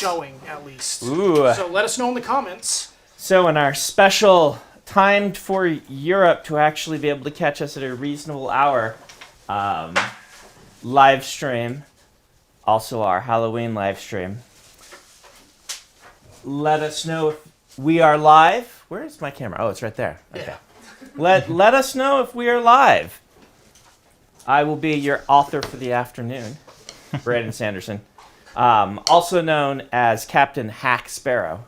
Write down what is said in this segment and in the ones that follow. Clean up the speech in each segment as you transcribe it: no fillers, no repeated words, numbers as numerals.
showing, at least. Ooh. So let us know in the comments. So in our special timed for Europe to actually be able to catch us at a reasonable hour live stream, also our Halloween live stream, let us know if we are live. Where is my camera? Oh, it's right there. Okay. Yeah. Let us know if we are live. I will be your author for the afternoon, Brandon Sanderson, also known as Captain Hack Sparrow.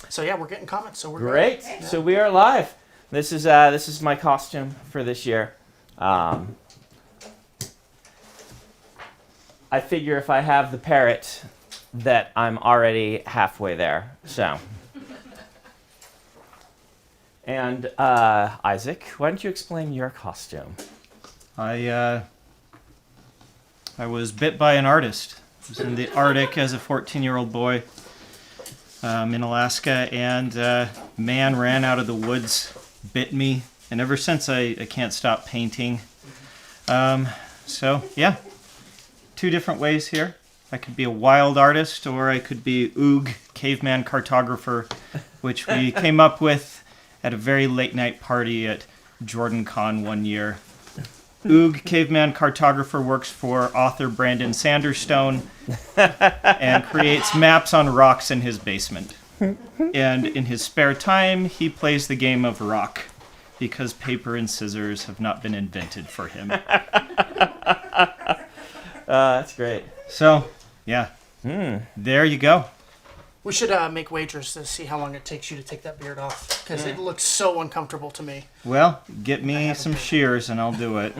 So yeah, we're getting comments. So we're Great. Good. So we are live. This is my costume for this year. I figure if I have the parrot, that I'm already halfway there. So. And Isaac, why don't you explain your costume? I was bit by an artist. I was in the Arctic as a 14-year-old boy in Alaska, and a man ran out of the woods, bit me, and ever since I can't stop painting. So, yeah, 2 different ways here. I could be a wild artist, or I could be Oog, caveman cartographer, which we came up with at a very late-night party at Jordan Con one year. Oog, caveman cartographer, works for author Brandon Sanderson and creates maps on rocks in his basement. And in his spare time, he plays the game of rock because paper and scissors have not been invented for him. That's great. So, yeah, there you go. We should make wagers to see how long it takes you to take that beard off, because it looks so uncomfortable to me. Well, get me some shears and I'll do it.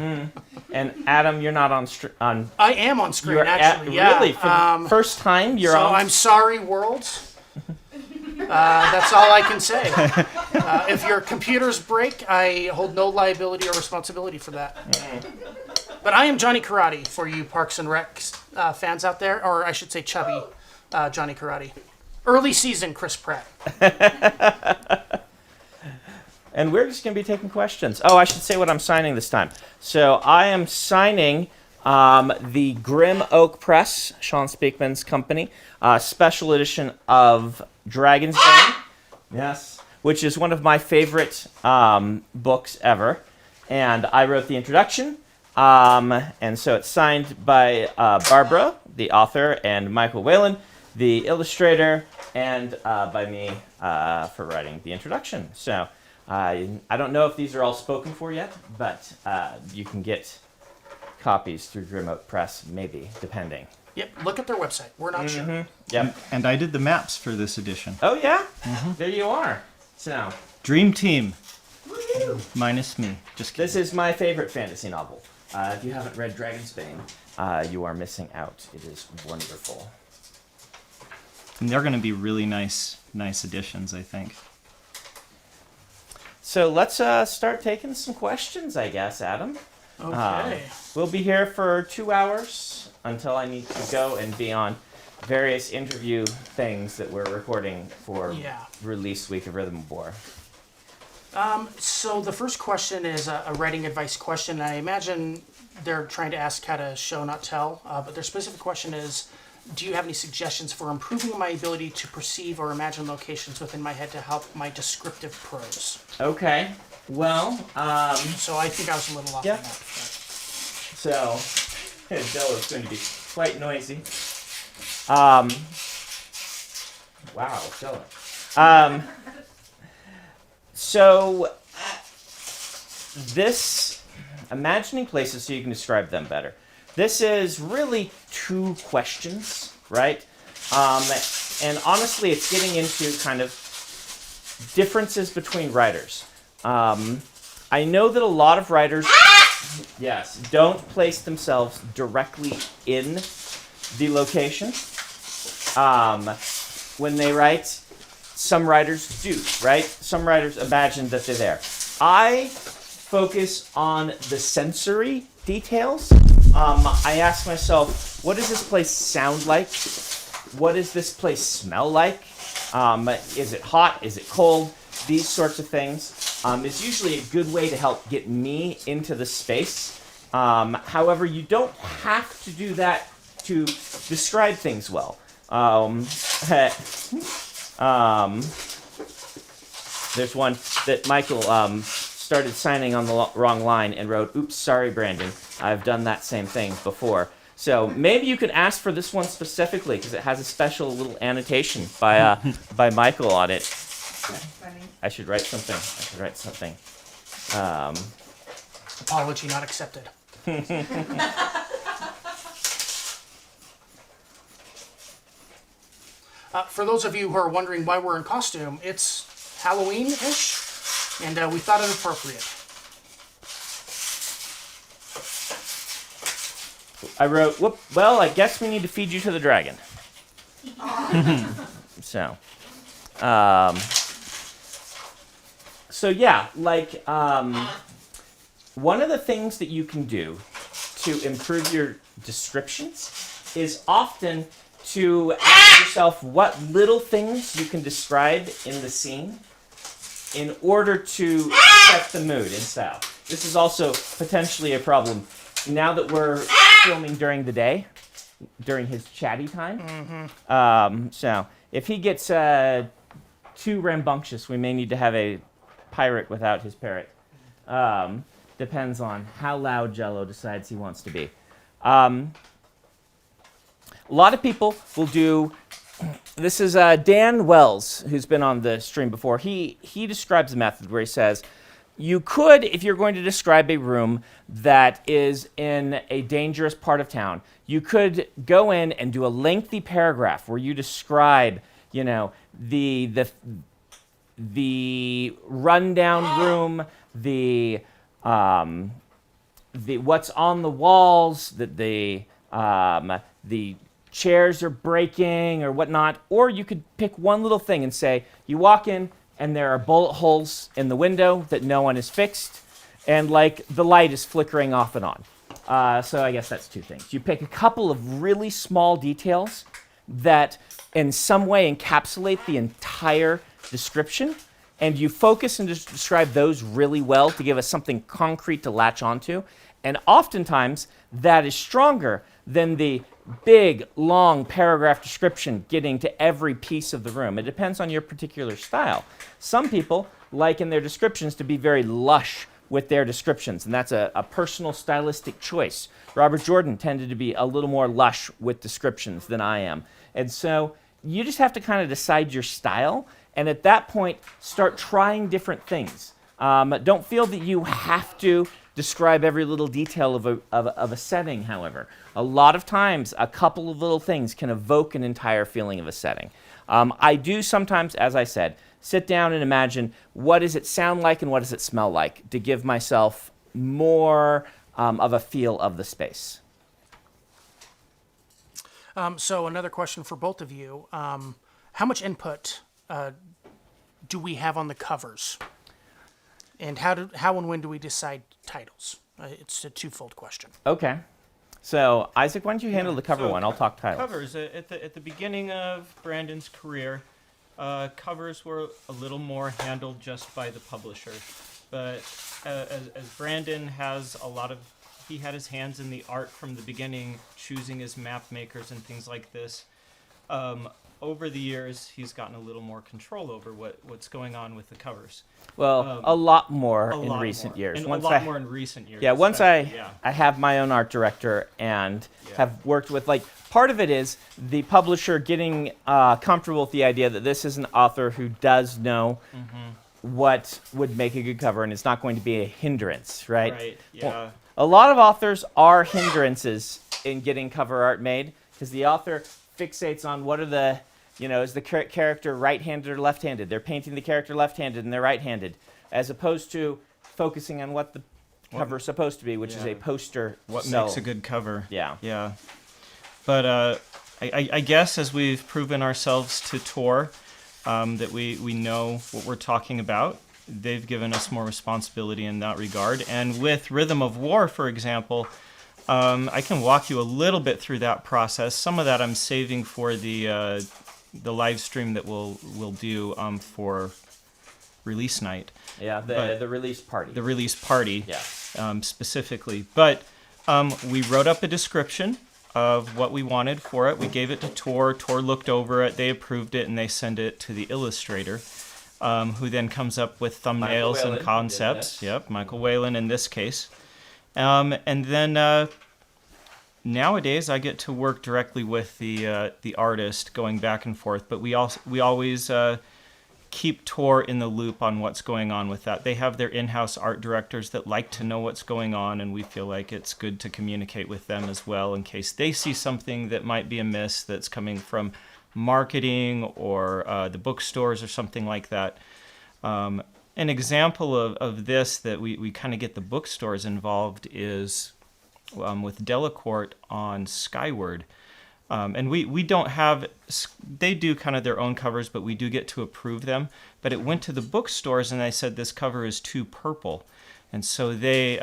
And Adam, you're not on. I am on screen, You're actually. Yeah. Really? For the first time, you're so on. I'm sorry, world. That's all I can say. If your computers break, I hold no liability or responsibility for that. But I am Johnny Karate for you Parks and Rec fans out there, or I should say chubby Johnny Karate. Early season Chris Pratt. And we're just going to be taking questions. Oh, I should say what I'm signing this time. So I am signing the Grim Oak Press, Sean Speakman's company, special edition of Dragon's Bane. Yes. Which is one of my favorite books ever. And I wrote the introduction. And so it's signed by Barbara, the author, and Michael Whalen, the illustrator, and by me for writing the introduction. So I don't know if these are all spoken for yet, but you can get copies through Grim Oak Press, maybe, depending. Yep, look at their website. We're not sure. Yep. And I did the maps for this edition. Oh, yeah? There you are. So Dream Team. Minus me. Just kidding. this is my favorite fantasy novel. If you haven't read Dragon's Bane, you are missing out. It is wonderful. And they're going to be really nice editions, I think. So let's start taking some questions, I guess, Adam. Okay. We'll be here for 2 hours until I need to go and be on various interview things that we're recording for release week of Rhythm of War. So the first question is a writing advice question. I imagine they're trying to ask how to show, not tell. But their specific question is, do you have any suggestions for improving my ability to perceive or imagine locations within my head to help my descriptive prose? Okay. Well, So I think I was a little off on that. so Della's going to be quite noisy. Wow, Della. So this, imagining places so you can describe them better. This is really 2 questions, right? And honestly, it's getting into kind of differences between writers. I know that a lot of writers, don't place themselves directly in the location when they write. Some writers do, right? Some writers imagine that they're there. I focus on the sensory details. I ask myself, what does this place sound like? What does this place smell like? Is it hot? Is it cold? These sorts of things. is usually a good way to help get me into the space. However, you don't have to do that to describe things well. There's one that Michael started signing on the wrong line and wrote, "Oops, sorry, Brandon. I've done that same thing before." So maybe you could ask for this one specifically because it has a special little annotation by Michael on it. Funny. I should write something. Apology not accepted. For those of you who are wondering why we're in costume, it's Halloween-ish, and we thought it appropriate. I wrote, well, I guess we need to feed you to the dragon. So yeah, like, one of the things that you can do to improve your descriptions is often to ask yourself what little things you can describe in the scene in order to set the mood and style. This is also potentially a problem now that we're filming during the day, during his chatty time. So if he gets too rambunctious, we may need to have a pirate without his parrot. Depends on how loud Jello decides he wants to be. A lot of people will do. This is Dan Wells, who's been on the stream before. He describes a method where he says, you could, if you're going to describe a room that is in a dangerous part of town, you could go in and do a lengthy paragraph where you describe, you know, the rundown room, the what's on the walls, the chairs are breaking or whatnot, or you could pick one little thing and say, you walk in and there are bullet holes in the window that no one has fixed, and like the light is flickering off and on. So I guess that's two things. You pick a couple of really small details that in some way encapsulate the entire description, and you focus and just describe those really well to give us something concrete to latch onto. And oftentimes that is stronger than the big, long paragraph description getting to every piece of the room. It depends on your particular style. Some people like in their descriptions to be very lush with their descriptions, and that's a personal stylistic choice. Robert Jordan tended to be a little more lush with descriptions than I am. And so you just have to kind of decide your style, and at that point, start trying different things. Don't feel that you have to describe every little detail of a setting, however. A lot of times, a couple of little things can evoke an entire feeling of a setting. I do sometimes, as I said, sit down and imagine what does it sound like and what does it smell like to give myself more of a feel of the space. So another question for both of you. How much input do we have on the covers? And how and when do we decide titles? It's a twofold question. Okay. So, Isaac, why don't you handle the cover one? I'll talk titles. Covers. At the beginning of Brandon's career, covers were a little more handled just by the publisher. But as Brandon has he had his hands in the art from the beginning, choosing his map makers and things like this. Over the years, he's gotten a little more control over what's going on with the covers. Well, a lot more in recent years. And a lot more in recent years. Yeah, once I have my own art director and have worked with, like, part of it is the publisher getting comfortable with the idea that this is an author who does know what would make a good cover and it's not going to be a hindrance, right? Right, yeah. Well, a lot of authors are hindrances in getting cover art made because the author fixates on what are the, is the character right-handed or left-handed? They're painting the character left-handed and they're right-handed, as opposed to focusing on what the cover's supposed to be, which is a poster. What makes a good cover? Yeah. Yeah. But I guess as we've proven ourselves to Tor, that we know what we're talking about, they've given us more responsibility in that regard. And with Rhythm of War, for example, I can walk you a little bit through that process. Some of that I'm saving for the live stream that we'll do for release night. Yeah, but the release party. the release party Yeah. specifically. But we wrote up a description of what we wanted for it. We gave it to Tor. Tor looked over it. They approved it, and they send it to the illustrator, who then comes up with thumbnails Whalen and did concepts. this. Yep, Michael Whalen in this case. And then nowadays I get to work directly with the artist, going back and forth. But we always keep Tor in the loop on what's going on with that. They have their in-house art directors that like to know what's going on, and we feel like it's good to communicate with them as well in case they see something that might be amiss that's coming from marketing or the bookstores or something like that. An example of this that we kind of get the bookstores involved is with Delacorte on Skyward. And we don't have, they do kind of their own covers, but we do get to approve them. But it went to the bookstores and they said this cover is too purple. And so they,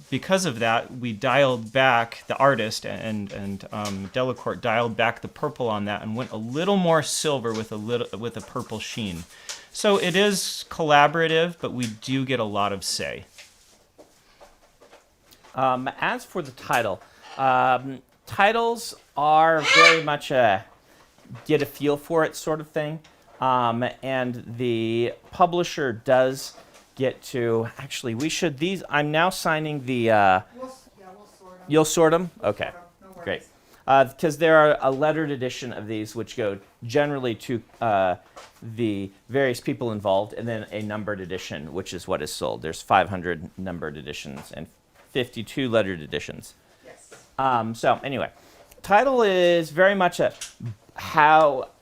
because of that, we dialed back, the artist and Delacorte dialed back the purple on that and went a little more silver with a purple sheen. So it is collaborative, but we do get a lot of say. As for the title, titles are very much a get a feel for it sort of thing. And the publisher does get to, actually, I'm now signing the, We'll sort them. you'll sort them? Okay, No worries. great. Because there are a lettered edition of these which go generally to the various people involved, and then a numbered edition, which is what is sold. There's 500 numbered editions and 52 lettered editions. Yes. So anyway, title is very much a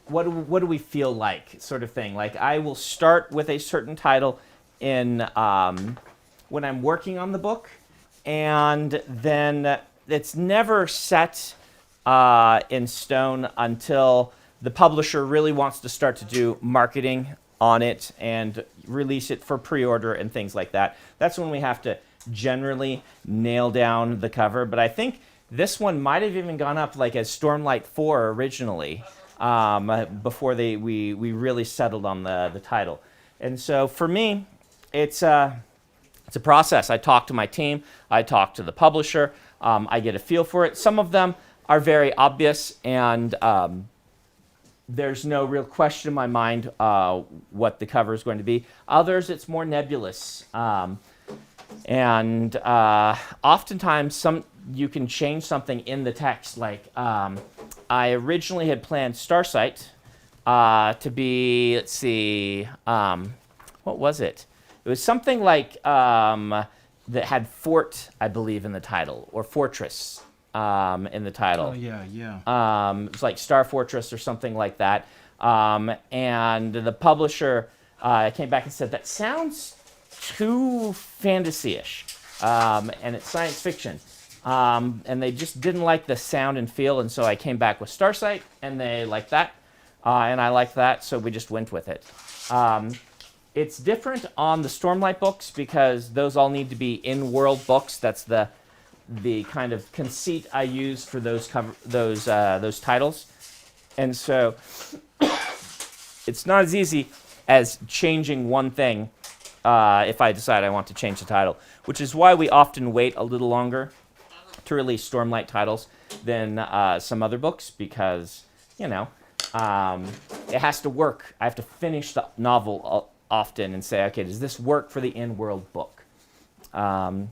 what do we feel like sort of thing. Like I will start with a certain title in when I'm working on the book, and then it's never set in stone until the publisher really wants to start to do marketing on it and release it for pre-order and things like that. That's when we have to generally nail down the cover. But I think this one might have even gone up like as Stormlight 4 originally, before we really settled on the title. And so for me, it's a process. I talk to my team, I talk to the publisher, I get a feel for it. Some of them are very obvious, and there's no real question in my mind what the cover is going to be. Others, it's more nebulous. And oftentimes you can change something in the text. Like I originally had planned Starsight to be, let's see, what was it? It was something like that had fort, I believe, in the title, or fortress in the title. Oh, yeah. It was like Star Fortress or something like that. And the publisher came back and said, that sounds too fantasy-ish, and it's science fiction. And they just didn't like the sound and feel, and so I came back with Starsight, and they liked that, and I liked that, so we just went with it. It's different on the Stormlight books because those all need to be in-world books. That's the kind of conceit I use for those titles, and so it's not as easy as changing one thing if I decide I want to change the title, which is why we often wait a little longer to release Stormlight titles than some other books, because it has to work. I have to finish the novel often and say, okay, does this work for the in-world book? Right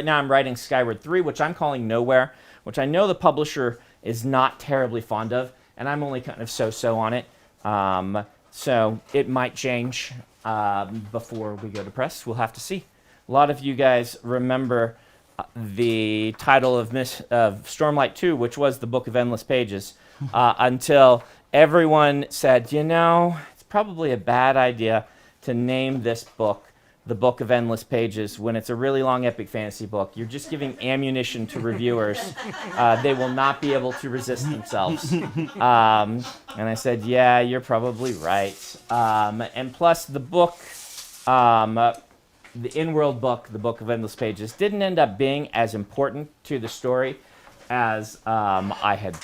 now I'm writing Skyward 3, which I'm calling Nowhere, which I know the publisher is not terribly fond of, and I'm only kind of so-so on it. So it might change before we go to press. We'll have to see. A lot of you guys remember the title of Stormlight 2, which was the Book of Endless Pages, until everyone said, it's probably a bad idea to name this book the Book of Endless Pages when it's a really long epic fantasy book. You're just giving ammunition to reviewers. They will not be able to resist themselves. And I said, yeah, you're probably right. And plus the book, the in-world book, the Book of Endless Pages, didn't end up being as important to the story as I had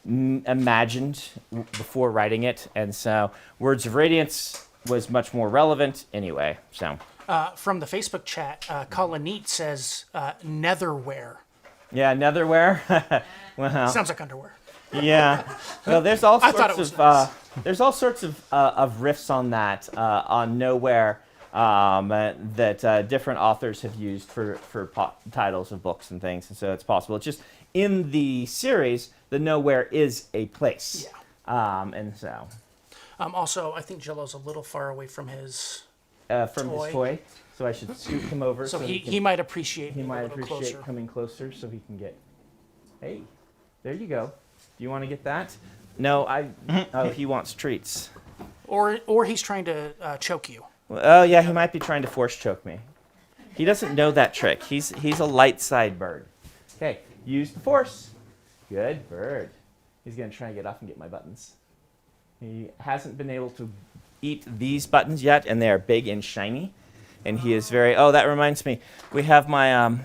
imagined before writing it. And so Words of Radiance was much more relevant anyway. So From the Facebook chat, Colin Neat says netherwear. yeah, netherwear. Well, Sounds like underwear. yeah. Well, there's all I thought sorts it of was there's all sorts of riffs on that on nowhere that different authors have used for titles of books and things, and so it's possible. It's just in the series, the nowhere is a place. Yeah. And so Also, I think Jello's a little far away from his from Toy. his toy, so I should scoot him over. so he, can- he might appreciate he being might a little appreciate closer. coming closer, so he can get. Hey, there you go. Do you want to get that? No, oh, he wants treats. Or he's trying to choke you. Oh yeah, he might be trying to force choke me. He doesn't know that trick. He's a light side bird. Okay, use the force. Good bird. He's gonna try and get up and get my buttons. He hasn't been able to eat these buttons yet, and they are big and shiny. And he is very. Oh, that reminds me. We have my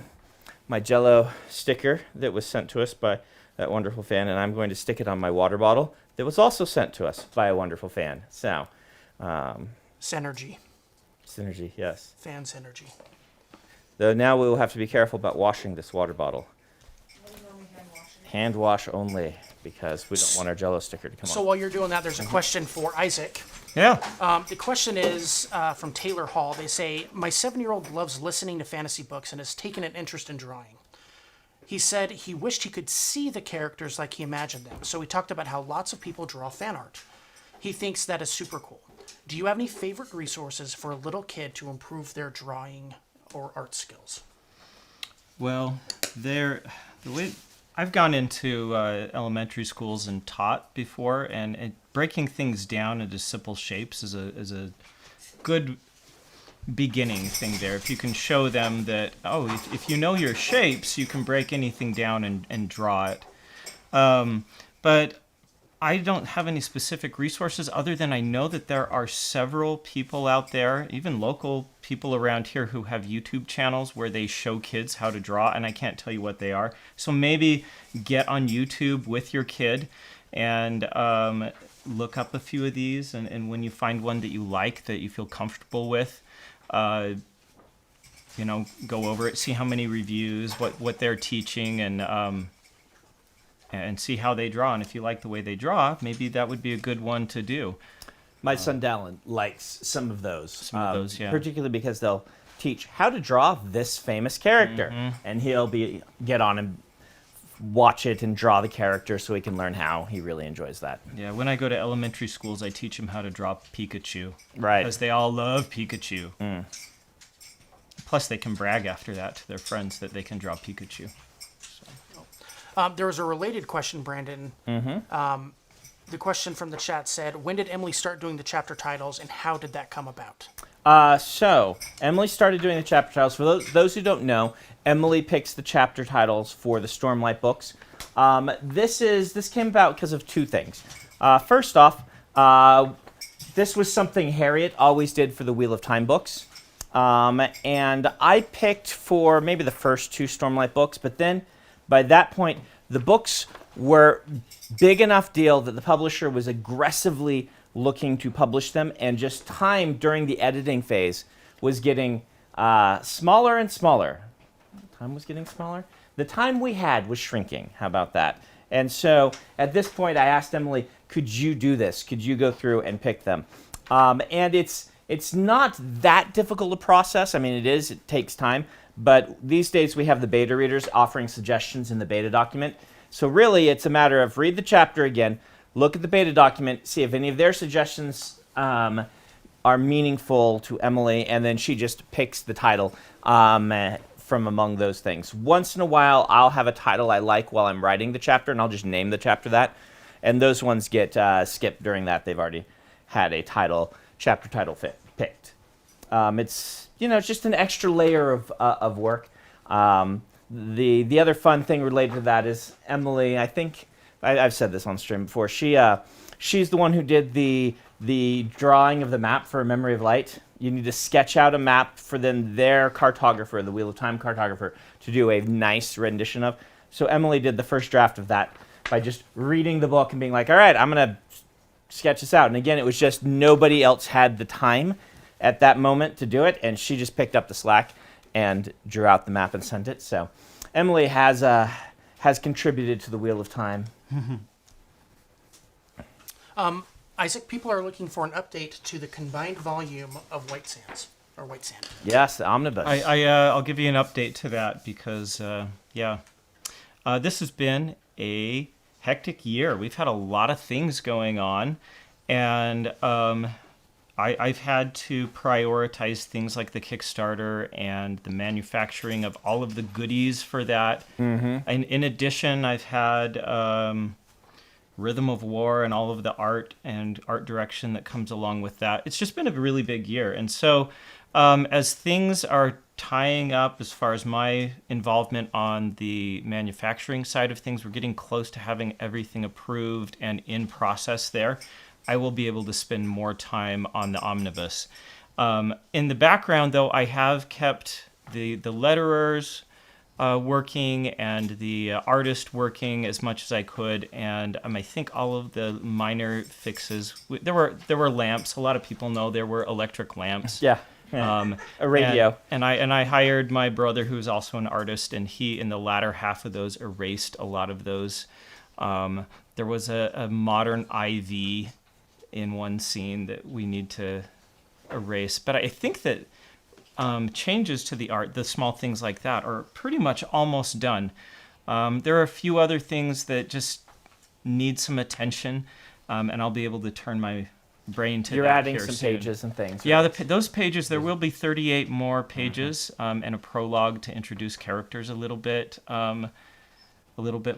my Jello sticker that was sent to us by that wonderful fan, and I'm going to stick it on my water bottle that was also sent to us by a wonderful fan. So, Synergy. synergy, yes. Fan synergy. Though now we will have to be careful about washing this water bottle. Hand wash only, because we don't want our Jello sticker to come So off. while you're doing that, there's a question for Isaac. Yeah. The question is from Taylor Hall. They say, my 7-year-old loves listening to fantasy books and has taken an interest in drawing. He said he wished he could see the characters like he imagined them. So we talked about how lots of people draw fan art. He thinks that is super cool. Do you have any favorite resources for a little kid to improve their drawing or art skills? Well, the way I've gone into elementary schools and taught before, and breaking things down into simple shapes is a good beginning thing there. If you can show them that, if you know your shapes, you can break anything down and draw it. But I don't have any specific resources other than I know that there are several people out there, even local people around here, who have YouTube channels where they show kids how to draw, and I can't tell you what they are. So maybe get on YouTube with your kid and look up a few of these, and when you find one that you like, that you feel comfortable with, go over it, see how many reviews, what they're teaching, and see how they draw. And if you like the way they draw, maybe that would be a good one to do. My son Dallin likes some of those. Yeah. Particularly because they'll teach how to draw this famous character. And he'll get on and watch it and draw the character so he can learn how. He really enjoys that. Yeah, when I go to elementary schools, I teach them how to draw Pikachu. Right. Because they all love Pikachu. Plus, they can brag after that to their friends that they can draw Pikachu. There was a related question, Brandon. The question from the chat said, when did Emily start doing the chapter titles, and how did that come about? So, Emily started doing the chapter titles. For those who don't know, Emily picks the chapter titles for the Stormlight books. This came about because of two things. First off, this was something Harriet always did for the Wheel of Time books. And I picked for maybe the first two Stormlight books, but then by that point, the books were big enough deal that the publisher was aggressively looking to publish them, and just time during the editing phase was getting smaller and smaller. Time was getting smaller? The time we had was shrinking. How about that? And so at this point, I asked Emily, could you do this? Could you go through and pick them? And it's not that difficult a process. I mean, it takes time. But these days we have the beta readers offering suggestions in the beta document. So really it's a matter of read the chapter again, look at the beta document, see if any of their suggestions are meaningful to Emily, and then she just picks the title from among those things. Once in a while I'll have a title I like while I'm writing the chapter, and I'll just name the chapter that. And those ones get skipped during that. They've already had a chapter title picked. It's just an extra layer of work. The other fun thing related to that is Emily. I think I've said this on stream before. She's the one who did the drawing of the map for Memory of Light. You need to sketch out a map for then their cartographer, the Wheel of Time cartographer, to do a nice rendition of. So Emily did the first draft of that by just reading the book and being like, all right, I'm going to sketch this out. And again, it was just nobody else had the time at that moment to do it, and she just picked up the slack and drew out the map and sent it. So Emily has contributed to the Wheel of Time. Isaac, people are looking for an update to the combined volume of White Sands, or White Sand. Yes, the omnibus. I'll give you an update to that because, this has been a hectic year. We've had a lot of things going on, and I've had to prioritize things like the Kickstarter and the manufacturing of all of the goodies for that. And in addition, I've had Rhythm of War and all of the art and art direction that comes along with that. It's just been a really big year. And so as things are tying up as far as my involvement on the manufacturing side of things, we're getting close to having everything approved and in process there. I will be able to spend more time on the omnibus. In the background, though, I have kept the letterers working and the artist working as much as I could, and I think all of the minor fixes. There were lamps. A lot of people know there were electric lamps. Yeah. A radio. And I hired my brother, who's also an artist, and he, in the latter half of those, erased a lot of those. There was a modern IV in one scene that we need to erase. But I think that changes to the art, the small things like that, are pretty much almost done. There are a few other things that just need some attention, and I'll be able to turn my brain to You're that adding here some soon. pages and things. Yeah, right? those pages, there will be 38 more pages, and a prologue to introduce characters a little bit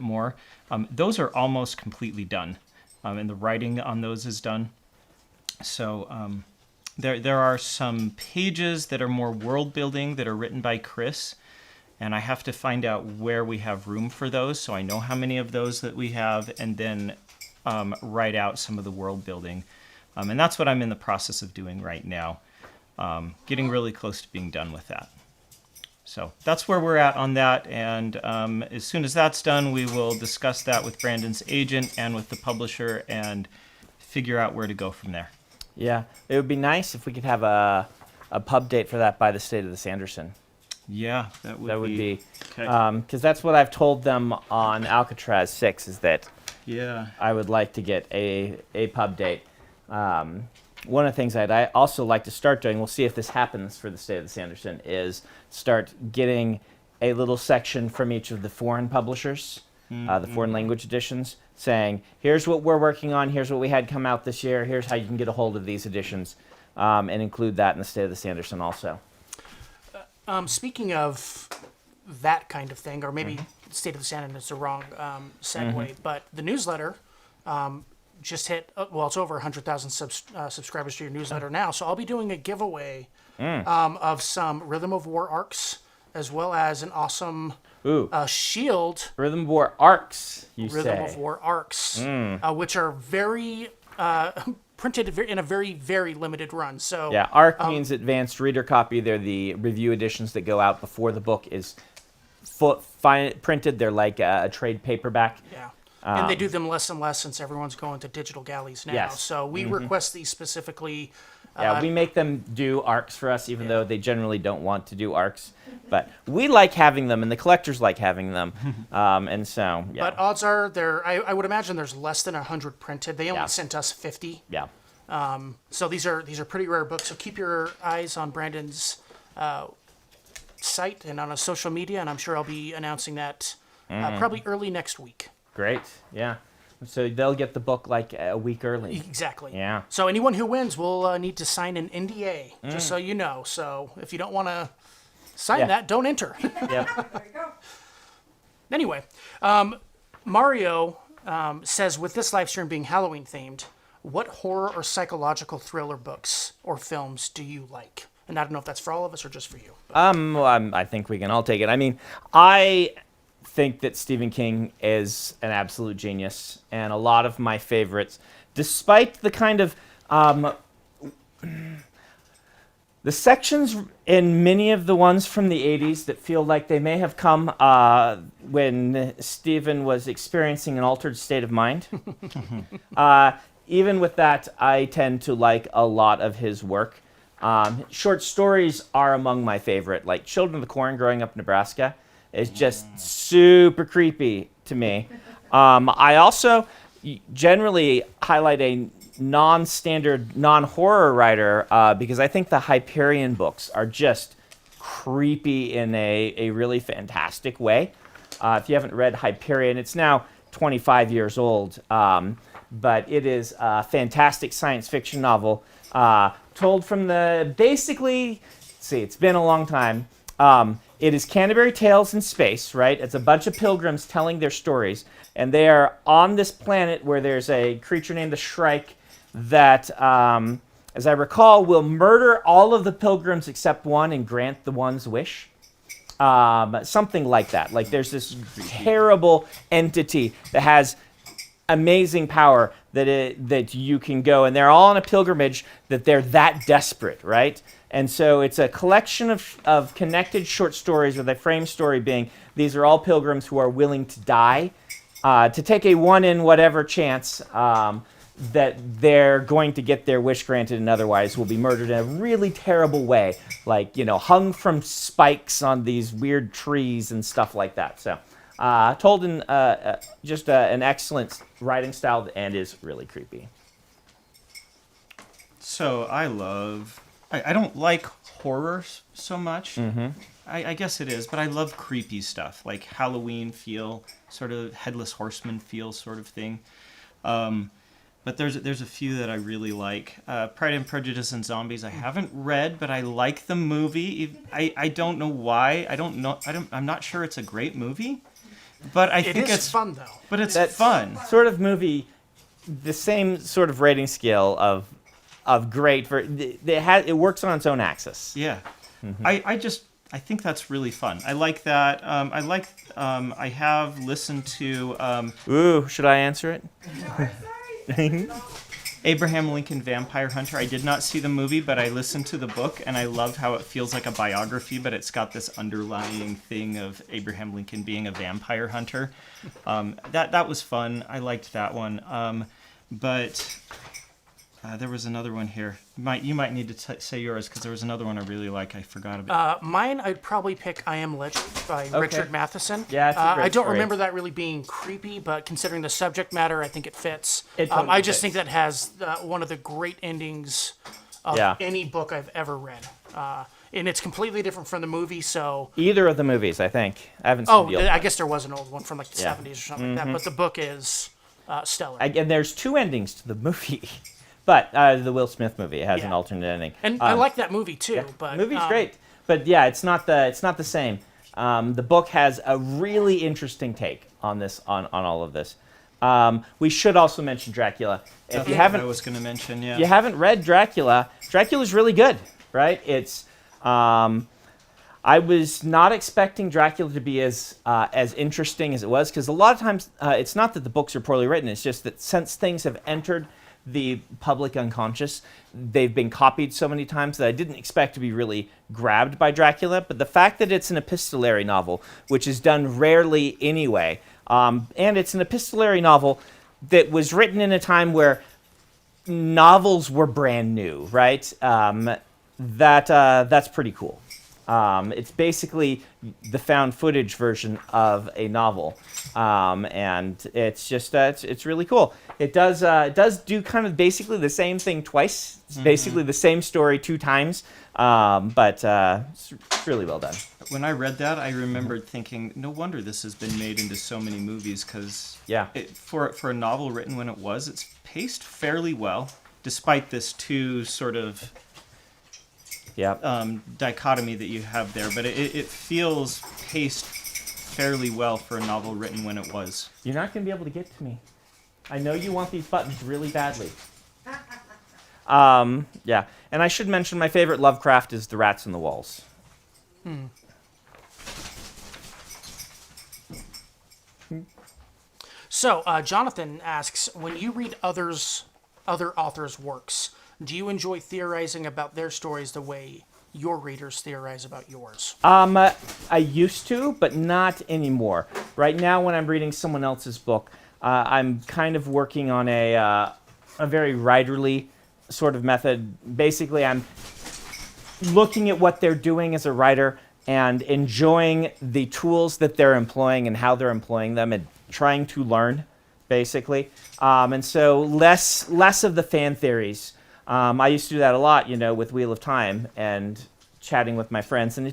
more. Those are almost completely done, and the writing on those is done. So there are some pages that are more world building that are written by Chris, and I have to find out where we have room for those, so I know how many of those that we have, and then write out some of the world building. And that's what I'm in the process of doing right now, getting really close to being done with that. So that's where we're at on that, and as soon as that's done, we will discuss that with Brandon's agent and with the publisher and figure out where to go from there. Yeah, it would be nice if we could have a pub date for that by the state of the Sanderson. Yeah, that would be okay. Because that's what I've told them on Alcatraz 6 is that Yeah. I would like to get a pub date. One of the things I'd also like to start doing, we'll see if this happens for the state of the Sanderson, is start getting a little section from each of the foreign publishers, the foreign language editions, saying, here's what we're working on, here's what we had come out this year, here's how you can get a hold of these editions, and include that in the state of the Sanderson also. Speaking of that kind of thing, or maybe State of the Sanderson is the wrong segue, but the newsletter just hit, it's over 100,000 subscribers to your newsletter now, so I'll be doing a giveaway of some Rhythm of War arcs, as well as an awesome shield. Rhythm of War arcs, you say? Rhythm of War arcs, which are very printed in a very, very limited run. So yeah, ARC means advanced reader copy. They're the review editions that go out before the book is printed. They're like a trade paperback. Yeah. And they do them less and less since everyone's going to digital galleys now. Yes. So we request these specifically. Yeah, we make them do arcs for us, even though they generally don't want to do arcs. But we like having them, and the collectors like having them. And so, yeah. But odds are I would imagine there's less than 100 printed. They only sent us 50. Yeah. So these are pretty rare books. So keep your eyes on Brandon's site and on his social media, and I'm sure I'll be announcing that probably early next week. Great. Yeah. So they'll get the book like a week early. Exactly. Yeah. So anyone who wins will need to sign an NDA, just so you know. So if you don't want to sign that, don't enter. Yep. There you go. Anyway, Mario says, with this live stream being Halloween themed, what horror or psychological thriller books or films do you like? And I don't know if that's for all of us or just for you. Well, I think we can all take it. I mean, I think that Stephen King is an absolute genius, and a lot of my favorites, despite the kind of the sections in many of the ones from the 80s that feel like they may have come when Stephen was experiencing an altered state of mind. even with that, I tend to like a lot of his work. Short stories are among my favorite. Like Children of the Corn, growing up in Nebraska, is just super creepy to me. I also generally highlight a non-standard, non-horror writer because I think the Hyperion books are just creepy in a really fantastic way. If you haven't read Hyperion, it's now 25 years old, but it is a fantastic science fiction novel told from the basically, let's see, it's been a long time. It is Canterbury Tales in space, right? It's a bunch of pilgrims telling their stories, and they are on this planet where there's a creature named the Shrike that, as I recall, will murder all of the pilgrims except one and grant the one's wish. Something like that. Like there's this terrible entity that has amazing power that you can go, and they're all on a pilgrimage that they're that desperate, right? And so it's a collection of connected short stories with a frame story being these are all pilgrims who are willing to die to take a one in whatever chance that they're going to get their wish granted and otherwise will be murdered in a really terrible way, like, hung from spikes on these weird trees and stuff like that. So told in just an excellent writing style and is really creepy. So I don't like horror so much. Mm-hmm. I guess it is, but I love creepy stuff, like Halloween feel, sort of Headless Horseman feel sort of thing. But there's a few that I really like. Pride and Prejudice and Zombies I haven't read, but I like the movie. I don't know why. I'm not sure it's a great movie, but I think it's fun though. But it's That's fun. Sort of movie, the same sort of rating scale of great for it works on its own axis. Yeah. Mm-hmm. I think that's really fun. I like that. I have listened to Ooh, should I answer it? Abraham Lincoln Vampire Hunter. I did not see the movie, but I listened to the book, and I love how it feels like a biography, but it's got this underlying thing of Abraham Lincoln being a vampire hunter. That was fun. I liked that one. But there was another one here. You might need to say yours, because there was another one I really like. I forgot about. Mine, I'd probably pick I Am Legend by Richard Matheson. Yeah, it's a great I don't story. remember that really being creepy, but considering the subject matter, I think it fits. It totally I just fits. think that has one of the great endings of any book I've ever read. And it's completely different from the movie, so... Either of the movies, I think. I haven't seen the old I one. guess there was an old one from like the 70s or something like that, but the book is stellar. And there's two endings to the movie. But the Will Smith movie has an alternate ending. And I like that movie too, but... The movie's great. But yeah, it's not the same. The book has a really interesting take on this, on all of this. We should also mention Dracula. If you haven't, I was going to mention, yeah. you haven't read Dracula, Dracula's really good, right? It's I was not expecting Dracula to be as interesting as it was, because a lot of times it's not that the books are poorly written, it's just that since things have entered the public unconscious, they've been copied so many times that I didn't expect to be really grabbed by Dracula. But the fact that it's an epistolary novel, which is done rarely anyway, and it's an epistolary novel that was written in a time where novels were brand new, right? That's pretty cool. It's basically the found footage version of a novel, and it's just it's really cool. It does do kind of basically the same thing twice. It's basically the same story two times, but it's really well done. When I read that, I remembered thinking, no wonder this has been made into so many movies, because for a novel written when it's paced fairly well, despite this two sort of dichotomy that you have there, but it feels paced fairly well for a novel written when it was. You're not going to be able to get to me. I know you want these buttons really badly. And I should mention my favorite Lovecraft is The Rats in the Walls. So, Jonathan asks, when you read other authors' works, do you enjoy theorizing about their stories the way your readers theorize about yours? I used to, but not anymore. Right now, when I'm reading someone else's book, I'm kind of working on a very writerly sort of method. Basically, I'm looking at what they're doing as a writer and enjoying the tools that they're employing and how they're employing them and trying to learn, basically. And so less of the fan theories. I used to do that a lot, with Wheel of Time and chatting with my friends. And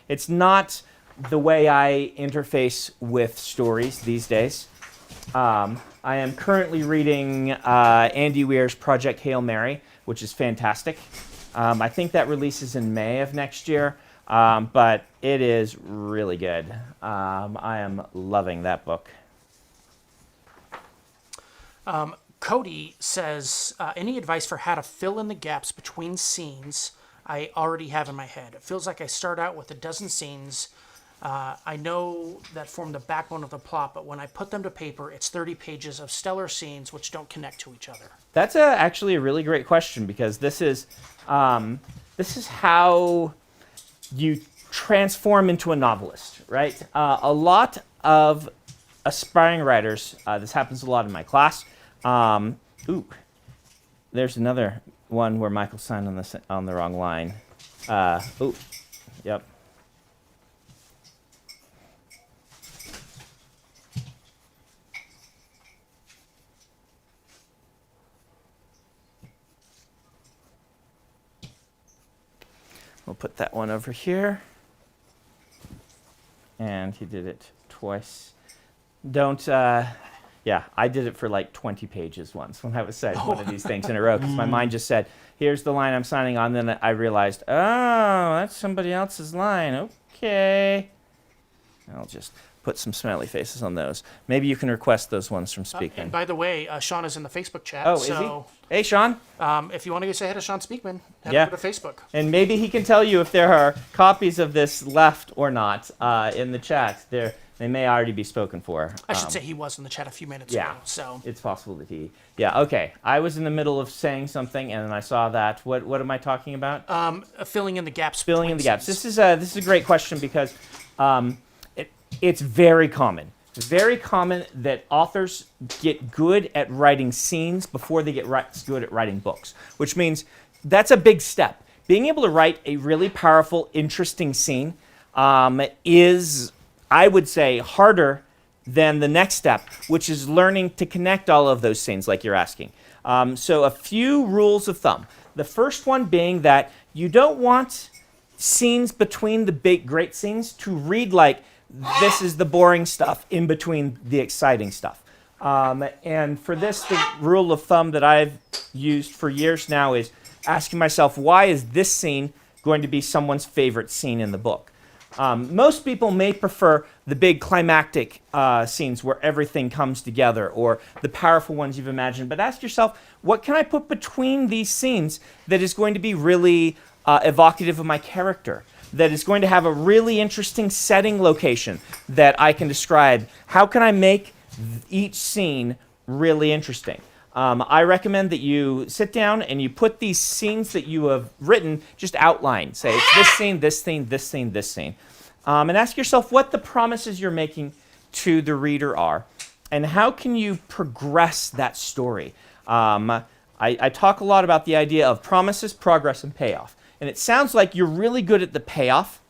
it's not the way I interface with stories these days. I am currently reading Andy Weir's Project Hail Mary, which is fantastic. I think that releases in May of next year, but it is really good. I am loving that book. Cody says, any advice for how to fill in the gaps between scenes I already have in my head? It feels like I start out with a dozen scenes I know that form the backbone of the plot, but when I put them to paper, it's 30 pages of stellar scenes which don't connect to each other. That's actually a really great question, because this is how you transform into a novelist, right? A lot of aspiring writers, this happens a lot in my class. There's another one where Michael signed on the wrong line. Yep. We'll put that one over here. And he did it twice. I did it for like 20 pages once when I was signing one of these things in a row, because my mind just said, here's the line I'm signing on. Then I realized, oh, that's somebody else's line. Okay. I'll just put some smiley faces on those. Maybe you can request those ones from Speakman. And by the way, Sean is in the Facebook chat. Oh, is he? Hey, Sean. If you want to say hi to Sean Speakman, head over to Facebook. And maybe he can tell you if there are copies of this left or not in the chat. They may already be spoken for. I should say he was in the chat a few minutes ago. So it's possible that he... Yeah, okay. I was in the middle of saying something, and then I saw that. What am I talking about? Filling in the gaps. Filling in the gaps. This is a great question, because it's very common. It's very common that authors get good at writing scenes before they get good at writing books, which means that's a big step. Being able to write a really powerful, interesting scene is, I would say, harder than the next step, which is learning to connect all of those scenes like you're asking. So a few rules of thumb. The first one being that you don't want scenes between the big, great scenes to read like this is the boring stuff in between the exciting stuff. And for this, the rule of thumb that I've used for years now is asking myself, why is this scene going to be someone's favorite scene in the book? Most people may prefer the big climactic scenes where everything comes together, or the powerful ones you've imagined. But ask yourself, what can I put between these scenes that is going to be really evocative of my character? That is going to have a really interesting setting location that I can describe? How can I make each scene really interesting? I recommend that you sit down and you put these scenes that you have written, just outline. Say, it's this scene, this scene, this scene, this scene. And ask yourself what the promises you're making to the reader are, and how can you progress that story? I talk a lot about the idea of promises, progress, and payoff. And it sounds like you're really good at the payoff,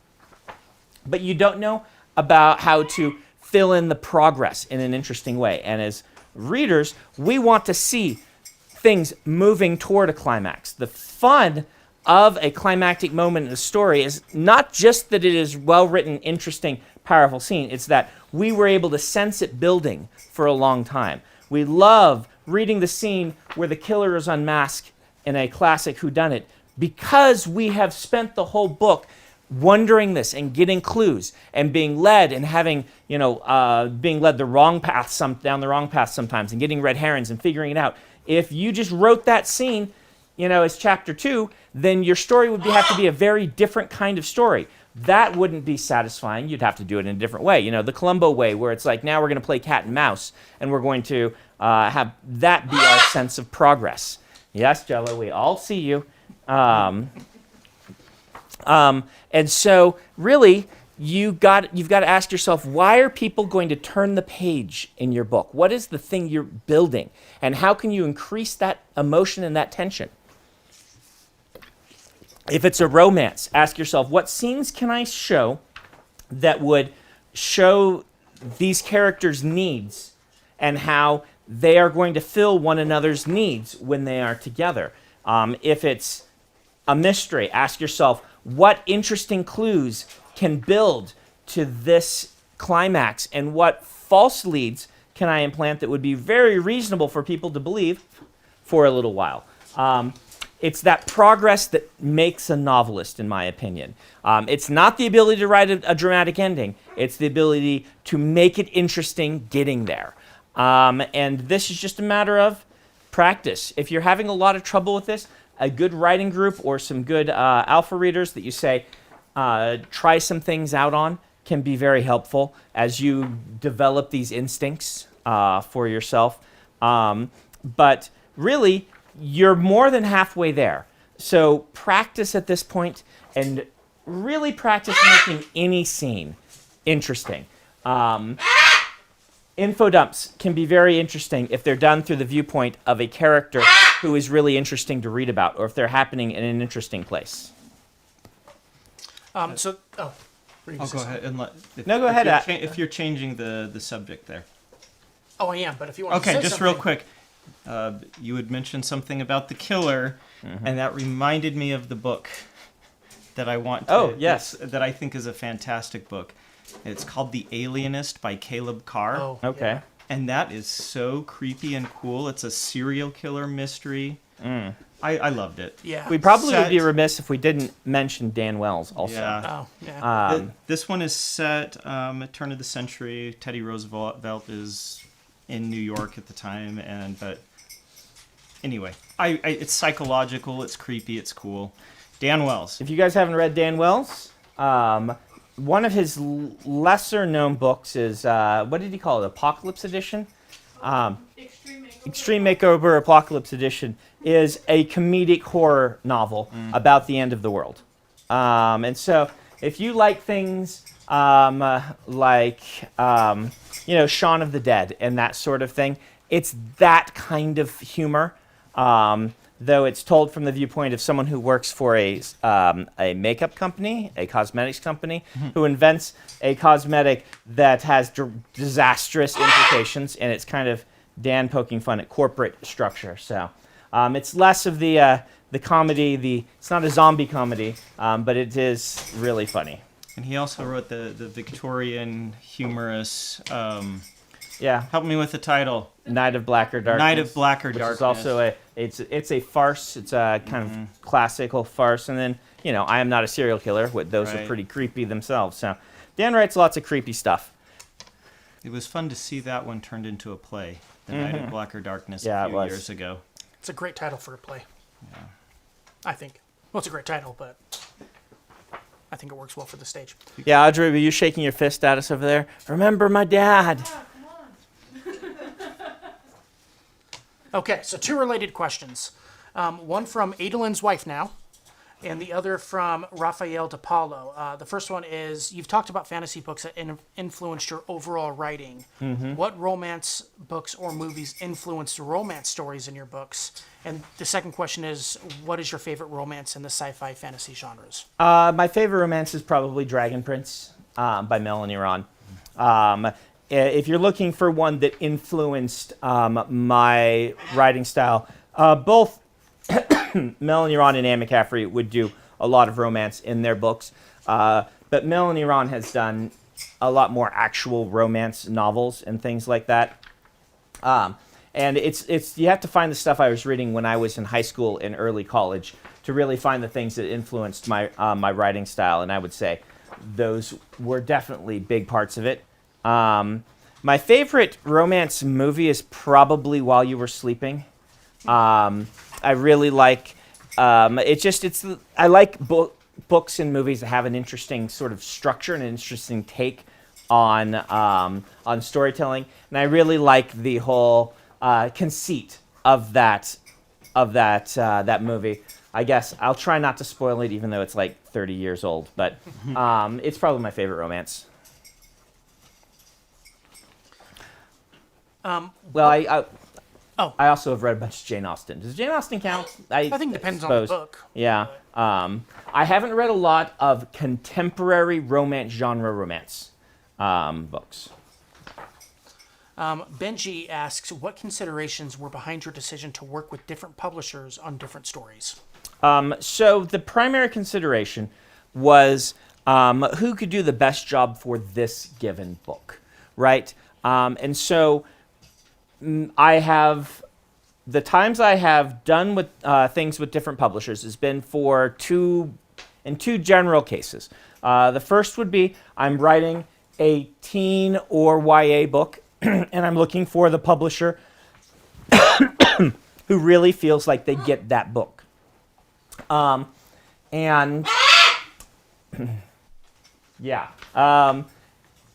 but you don't know about how to fill in the progress in an interesting way. And as readers, we want to see things moving toward a climax. The fun of a climactic moment in a story is not just that it is well-written, interesting, powerful scene. It's that we were able to sense it building for a long time. We love reading the scene where the killer is unmasked in a classic whodunit, because we have spent the whole book wondering this and getting clues and being led and having, being led the wrong path, down the wrong path sometimes, and getting red herrings and figuring it out. If you just wrote that scene, as chapter 2, then your story would have to be a very different kind of story. That wouldn't be satisfying. You'd have to do it in a different way. The Columbo way, where it's like, now we're going to play cat and mouse, and we're going to have that be our sense of progress. Yes, Jello, we all see you. And so, really, you've got to ask yourself, why are people going to turn the page in your book? What is the thing you're building? And how can you increase that emotion and that tension? If it's a romance, ask yourself, what scenes can I show that would show these characters' needs and how they are going to fill one another's needs when they are together? If it's a mystery, ask yourself, what interesting clues can build to this climax, and what false leads can I implant that would be very reasonable for people to believe for a little while? It's that progress that makes a novelist, in my opinion. It's not the ability to write a dramatic ending. It's the ability to make it interesting getting there. And this is just a matter of practice. If you're having a lot of trouble with this, a good writing group or some good alpha readers that you say, try some things out on can be very helpful as you develop these instincts for yourself. But really, you're more than halfway there. So practice at this point and really practice making any scene interesting. Info dumps can be very interesting if they're done through the viewpoint of a character who is really interesting to read about, or if they're happening in an interesting place. I'll go ahead and No, go ahead. If you're changing the subject there. Oh, I am. But if you want to Okay, say just something, real quick. You had mentioned something about the killer, and that reminded me of the book that I want to... Oh, yes. That I think is a fantastic book. It's called The Alienist by Caleb Carr. Oh, Okay. yeah. And that is so creepy and cool. It's a serial killer mystery. I loved it. Yeah. We probably would be Set- remiss if we didn't mention Dan Wells also. Yeah. Oh, yeah. This one is set at turn of the century. Teddy Roosevelt is in New York at the time, but anyway, it's psychological, it's creepy, it's cool. Dan Wells. If you guys haven't read Dan Wells, one of his lesser known books is, what did he call it? Apocalypse Edition? Extreme Makeover Apocalypse Edition is a comedic horror novel about the end of the world. And so if you like things like, Shaun of the Dead and that sort of thing, it's that kind of humor. Though it's told from the viewpoint of someone who works for a makeup company, a cosmetics company, who invents a cosmetic that has disastrous implications, and it's kind of Dan poking fun at corporate structure. So it's less of the comedy. It's not a zombie comedy, but it is really funny. And he also wrote the Victorian humorous... Yeah. help me with the title. Night of Blacker Darkness. Night of Blacker which Darkness. is also it's a farce. It's a kind of classical farce. And then, I Am Not a Serial Killer. Those are Right. pretty creepy themselves. So Dan writes lots of creepy stuff. It was fun to see that one turned into a play, The Night of Blacker Darkness, Yeah, a it few was. years ago. It's a great title for a play. Yeah. I think. Well, it's a great title, but I think it works well for the stage. Yeah, Audrey, were you shaking your fist at us over there? Remember my dad. Okay, so two related questions. One from Adelin's wife now, and the other from Raphael DePaulo. The first one is, you've talked about fantasy books that influenced your overall writing. What romance books or movies influenced romance stories in your books? And the second question is, what is your favorite romance in the sci-fi fantasy genres? My favorite romance is probably Dragon Prince by Melanie Ron. If you're looking for one that influenced my writing style, both Melanie Ron and Anne McCaffrey would do a lot of romance in their books. But Melanie Ron has done a lot more actual romance novels and things like that. And it's you have to find the stuff I was reading when I was in high school and early college to really find the things that influenced my my writing style. And I would say those were definitely big parts of it. My favorite romance movie is probably While You Were Sleeping. I really like I like books and movies that have an interesting sort of structure and an interesting take on storytelling, and I really like the whole conceit of that movie. I guess I'll try not to spoil it, even though it's like 30 years old. But it's probably my favorite romance. Well, I also have read a bunch of Jane Austen. Does Jane Austen count? I think it depends on the book. Yeah. I haven't read a lot of contemporary romance genre romance books. Benji asks, what considerations were behind your decision to work with different publishers on different stories? So the primary consideration was who could do the best job for this given book, right? And so I have, the times I have done with things with different publishers has been for two general cases. The first would be I'm writing a teen or YA book, and I'm looking for the publisher who really feels like they get that book. And yeah,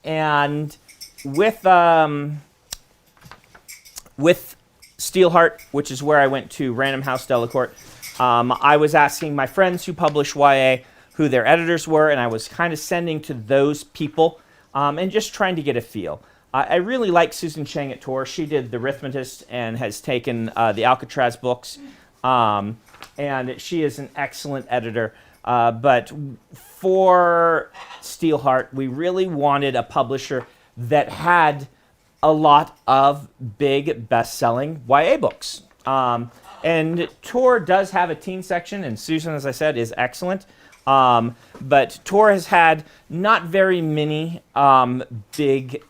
and with Steelheart, which is where I went to Random House Delacourt, I was asking my friends who publish YA who their editors were, and I was kind of sending to those people and just trying to get a feel. I really like Susan Chang at Tor. She did The Arithmetist and has taken the Alcatraz books, and she is an excellent editor. But for Steelheart, we really wanted a publisher that had a lot of big best-selling YA books. And Tor does have a teen section, and Susan, as I said, is excellent. But Tor has had not very many big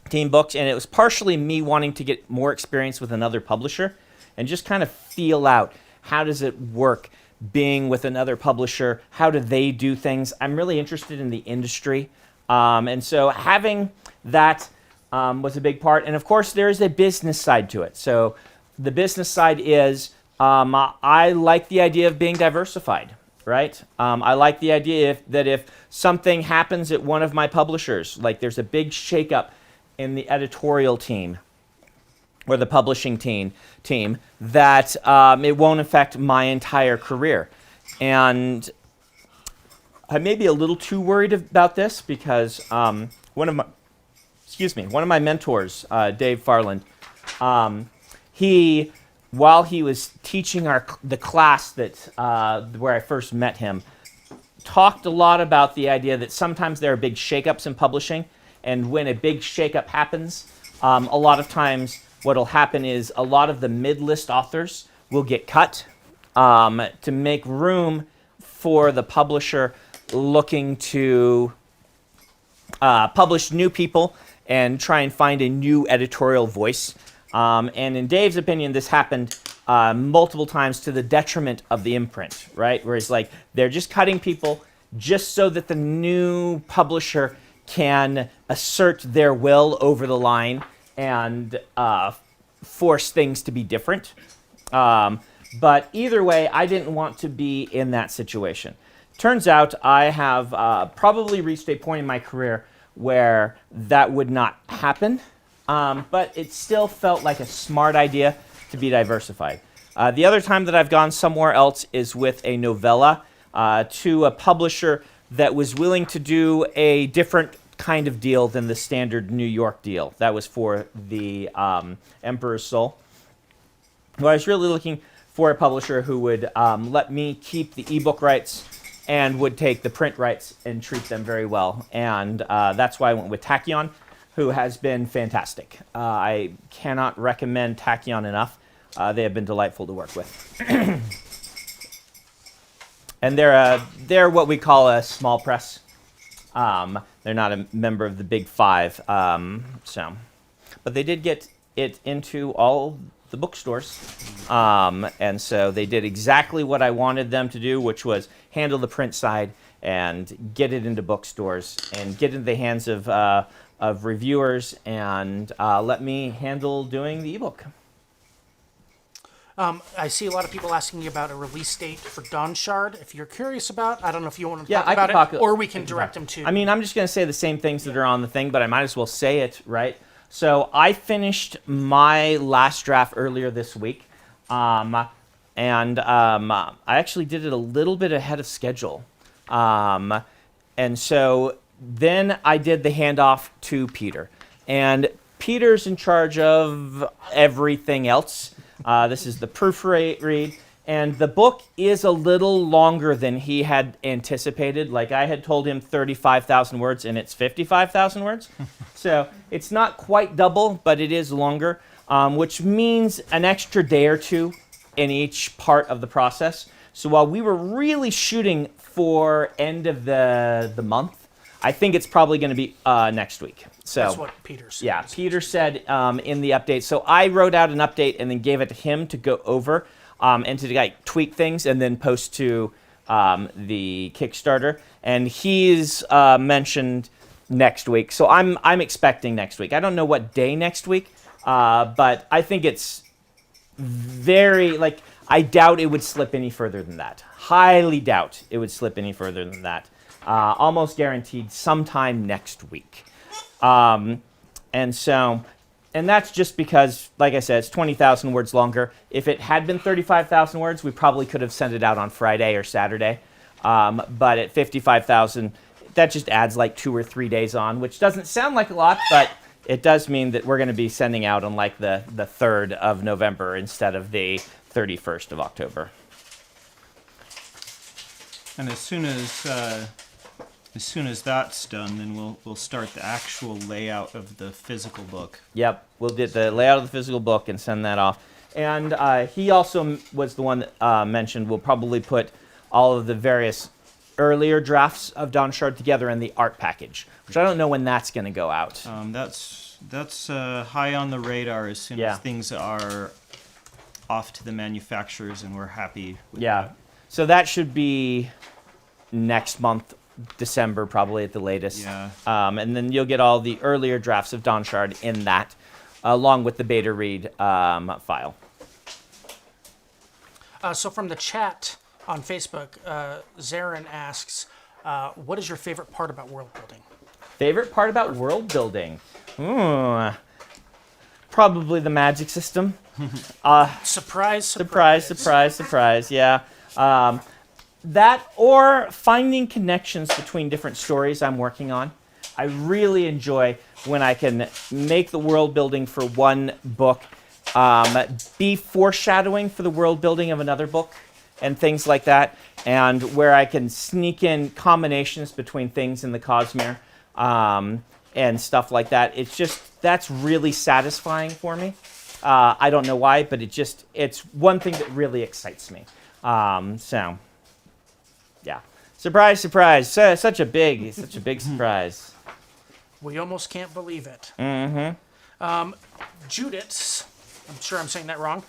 teen books, and it was partially me wanting to get more experience with another publisher and just kind of feel out how does it work being with another publisher, how do they do things. I'm really interested in the industry, and so having that was a big part. And of course there's a business side to it. So the business side is I like the idea of being diversified, right? I like the idea that if something happens at one of my publishers, like there's a big shakeup in the editorial team or the publishing team, that it won't affect my entire career. And I may be a little too worried about this because one of my mentors, Dave Farland, while he was teaching the class where I first met him, talked a lot about the idea that sometimes there are big shakeups in publishing, and when a big shakeup happens, a lot of times what will happen is a lot of the mid-list authors will get cut to make room for the publisher looking to publish new people and try and find a new editorial voice. And in Dave's opinion, this happened multiple times to the detriment of the imprint, right? Where it's like they're just cutting people just so that the new publisher can assert their will over the line and force things to be different. But either way, I didn't want to be in that situation. Turns out I have probably reached a point in my career where that would not happen, but it still felt like a smart idea to be diversified. The other time that I've gone somewhere else is with a novella to a publisher that was willing to do a different kind of deal than the standard New York deal. That was for the Emperor's Soul. Well, I was really looking for a publisher who would let me keep the ebook rights and would take the print rights and treat them very well. And that's why I went with Tachyon, who has been fantastic. I cannot recommend Tachyon enough. They have been delightful to work with. And they're what we call a small press. They're not a member of the Big Five. But they did get it into all the bookstores. And so they did exactly what I wanted them to do, which was handle the print side and get it into bookstores and get it in the hands of reviewers and let me handle doing the ebook. I see a lot of people asking you about a release date for Dawnshard. If you're curious about, I don't know if you want to Yeah, talk I about can talk- it, or we can direct them to. I mean, I'm just going to say the same things that are on the thing, but I might as well say it, right? So I finished my last draft earlier this week, and and I actually did it a little bit ahead of schedule. And so then I did the handoff to Peter. And Peter's in charge of everything else. This is the proofread. And the book is a little longer than he had anticipated. Like, I had told him 35,000 words, and it's 55,000 words. So it's not quite double, but it is longer, which means an extra day or two in each part of the process. So while we were really shooting for end of the month, I think it's probably going to be next week. So That's what Peter said. yeah, Peter said in the update. So I wrote out an update and then gave it to him to go over and to like tweak things and then post to the Kickstarter. And he's mentioned next week. So I'm expecting next week. I don't know what day next week, but I think it's very, like, I doubt it would slip any further than that. Highly doubt it would slip any further than that. Almost guaranteed sometime next week. And that's just because, like I said, it's 20,000 words longer. If it had been 35,000 words, we probably could have sent it out on Friday or Saturday. But at 55,000, that just adds like 2 or 3 days on, which doesn't sound like a lot, but it does mean that we're going to be sending out on like the 3rd of November instead of the 31st of October. And as soon as that's done, then we'll start the actual layout of the physical book. Yep, we'll get the layout of the physical book and send that off. And he also was the one that mentioned we'll probably put all of the various earlier drafts of Dawnshard together in the art package, which I don't know when that's going to go out. That's high on the radar as soon Yeah. as things are off to the manufacturers and we're happy with Yeah, that. so that should be next month, December probably at the latest. Yeah. And then you'll get all the earlier drafts of Dawnshard in that, along with the beta read file. So from the chat on Facebook, Zarin asks, what is your favorite part about world building? Favorite part about world building? Probably the magic system. Surprise, yeah. That or finding connections between different stories I'm working on. I really enjoy when I can make the world building for one book be foreshadowing for the world building of another book and things like that, and where I can sneak in combinations between things in the Cosmere and stuff like that. It's just, that's really satisfying for me. I don't know why, but it's one thing that really excites me. So, yeah. Surprise, surprise. Such a big surprise. We almost can't believe it. Mm-hmm. Judith, I'm sure I'm saying that wrong,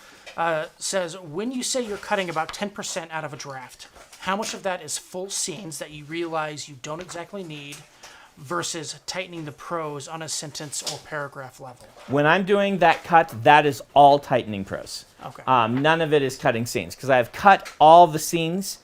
says, when you say you're cutting about 10% out of a draft, how much of that is full scenes that you realize you don't exactly need versus tightening the prose on a sentence or paragraph level? When I'm doing that cut, that is all tightening prose. Okay. None of it is cutting scenes, because I have cut all the scenes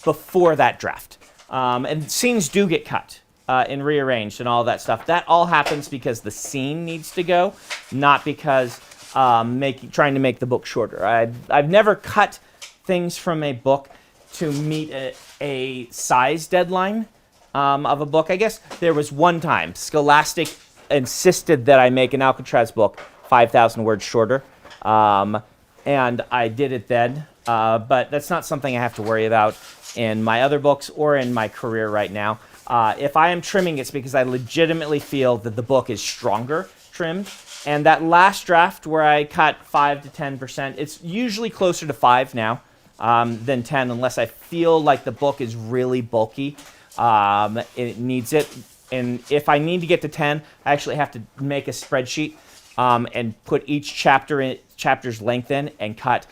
before that draft. And scenes do get cut and rearranged and all that stuff. That all happens because the scene needs to go, not because trying to make the book shorter. I've never cut things from a book to meet a size deadline of a book. I guess there was one time Scholastic insisted that I make an Alcatraz book 5,000 words shorter, and I did it then. But that's not something I have to worry about in my other books or in my career right now. If I am trimming, it's because I legitimately feel that the book is stronger trimmed. And that last draft where I cut 5 to 10%, it's usually closer to 5 now than 10, unless I feel like the book is really bulky. It needs it. And if I need to get to 10, I actually have to make a spreadsheet and put each chapter's length in and cut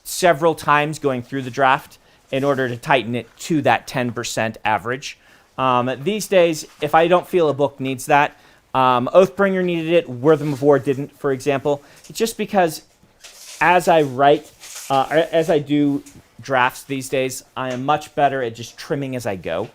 several times going through the draft in order to tighten it to that 10% average. These days, if I don't feel a book needs that, Oathbringer needed it, Wortham of War didn't, for example. It's just because as I write, as I do drafts these days, I am much better at just trimming as I go.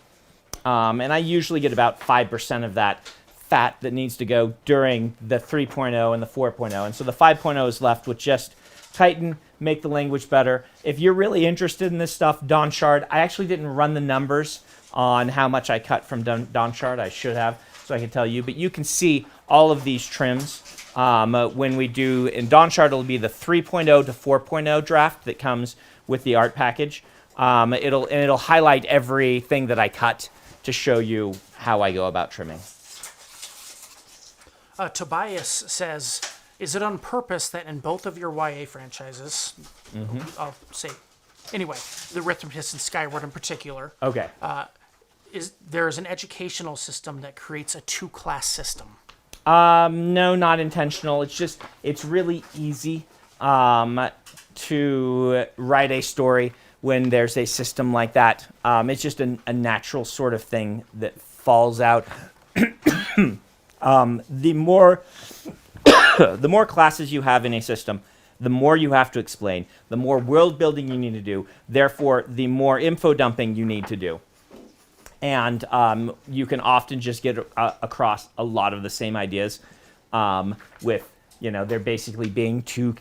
And I usually get about 5% of that fat that needs to go during the 3.0 and the 4.0. And so the 5.0 is left with just tighten, make the language better. If you're really interested in this stuff, Dawnshard, I actually didn't run the numbers on how much I cut from Dawnshard. I should have, so I can tell you. But you can see all of these trims. When we do, in Dawnshard, it'll be the 3.0 to 4.0 draft that comes with the art package. It'll highlight everything that I cut to show you how I go about trimming. Tobias says, is it on purpose that in both of your YA franchises, I'll say, anyway, the Arithmetist and Skyward in particular, Okay. there's an educational system that creates a two-class system? No, not intentional. It's really easy to write a story when there's a system like that. It's just a natural sort of thing that falls out. The more classes you have in a system, the more you have to explain, the more world building you need to do, therefore the more info dumping you need to do. And you can often just get across a lot of the same ideas with, there basically being two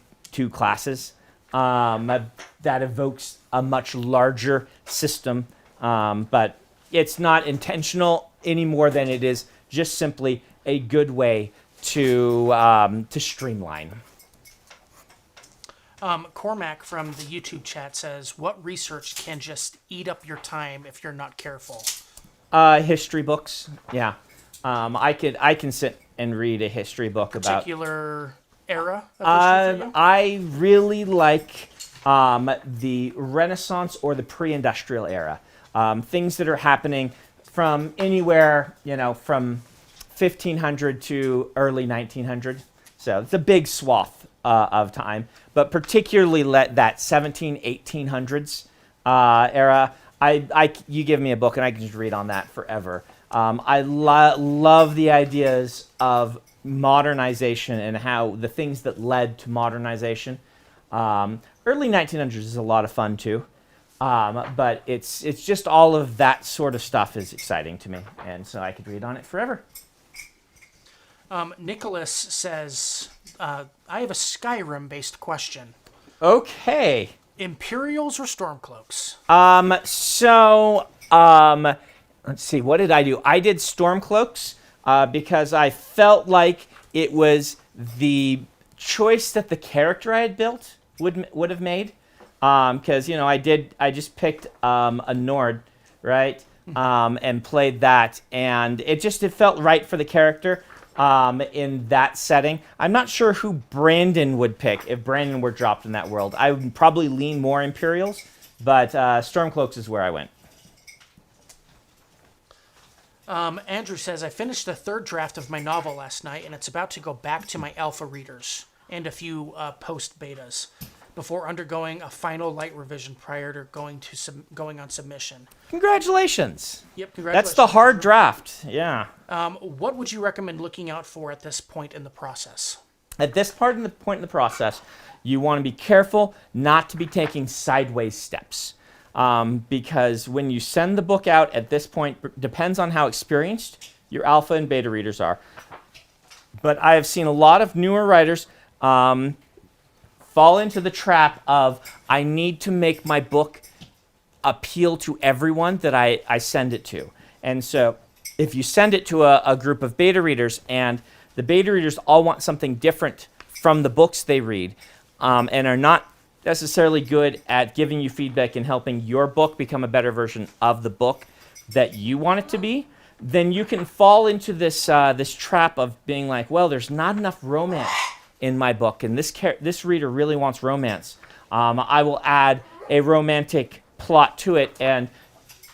classes. That evokes a much larger system, but it's not intentional any more than it is just simply a good way to streamline. Cormac from the YouTube chat says, what research can just eat up your time if you're not careful? History books, yeah. I can sit and read a history book Particular era of history for you? I really like the Renaissance or the pre-industrial era. Things that are happening from anywhere, from 1500 to early 1900. So it's a big swath of time, but particularly that 1800s era. You give me a book and I can just read on that forever. I love the ideas of modernization and how the things that led to modernization. Early 1900s is a lot of fun too, but it's just all of that sort of stuff is exciting to me, and so I could read on it forever. Nicholas says, I have a Skyrim-based question. Okay. Imperials or Stormcloaks? Let's see, what did I do? I did Stormcloaks because I felt like it was the choice that the character I had built would have made. Because, I just picked a Nord, right? And played that, and it felt right for the character in that setting. I'm not sure who Brandon would pick if Brandon were dropped in that world. I would probably lean more Imperials, but Stormcloaks is where I went. Andrew says, I finished the third draft of my novel last night, and it's about to go back to my alpha readers and a few post-betas before undergoing a final light revision prior to going on submission. Congratulations. Yep, congratulations. That's the hard draft, yeah. What would you recommend looking out for at this point in the process? At this point in the process, you want to be careful not to be taking sideways steps. Because when you send the book out at this point, depends on how experienced your alpha and beta readers are. But I have seen a lot of newer writers fall into the trap of, I need to make my book appeal to everyone that I send it to. And so if you send it to a group of beta readers and the beta readers all want something different from the books they read and are not necessarily good at giving you feedback and helping your book become a better version of the book that you want it to be, then you can fall into this trap of being like, well, there's not enough romance in my book, and this reader really wants romance. I will add a romantic plot to it, and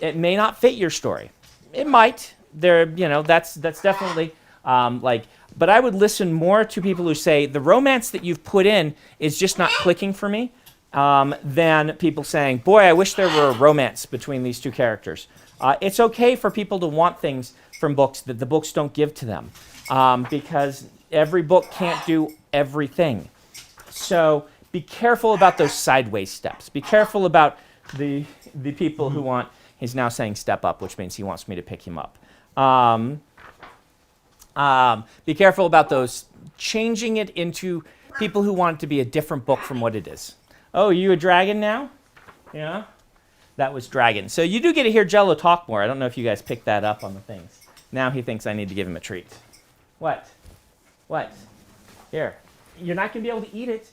it may not fit your story. It might. That's definitely but I would listen more to people who say the romance that you've put in is just not clicking for me, than people saying, boy, I wish there were a romance between these two characters. It's okay for people to want things from books that the books don't give to them, because every book can't do everything. So be careful about those sideways steps. Be careful about the people who want, he's now saying step up, which means he wants me to pick him up. Be careful about those, changing it into people who want it to be a different book from what it is. Oh, you a dragon now? Yeah? That was dragon. So you do get to hear Jello talk more. I don't know if you guys picked that up on the things. Now he thinks I need to give him a treat. What? What? Here. You're not going to be able to eat it.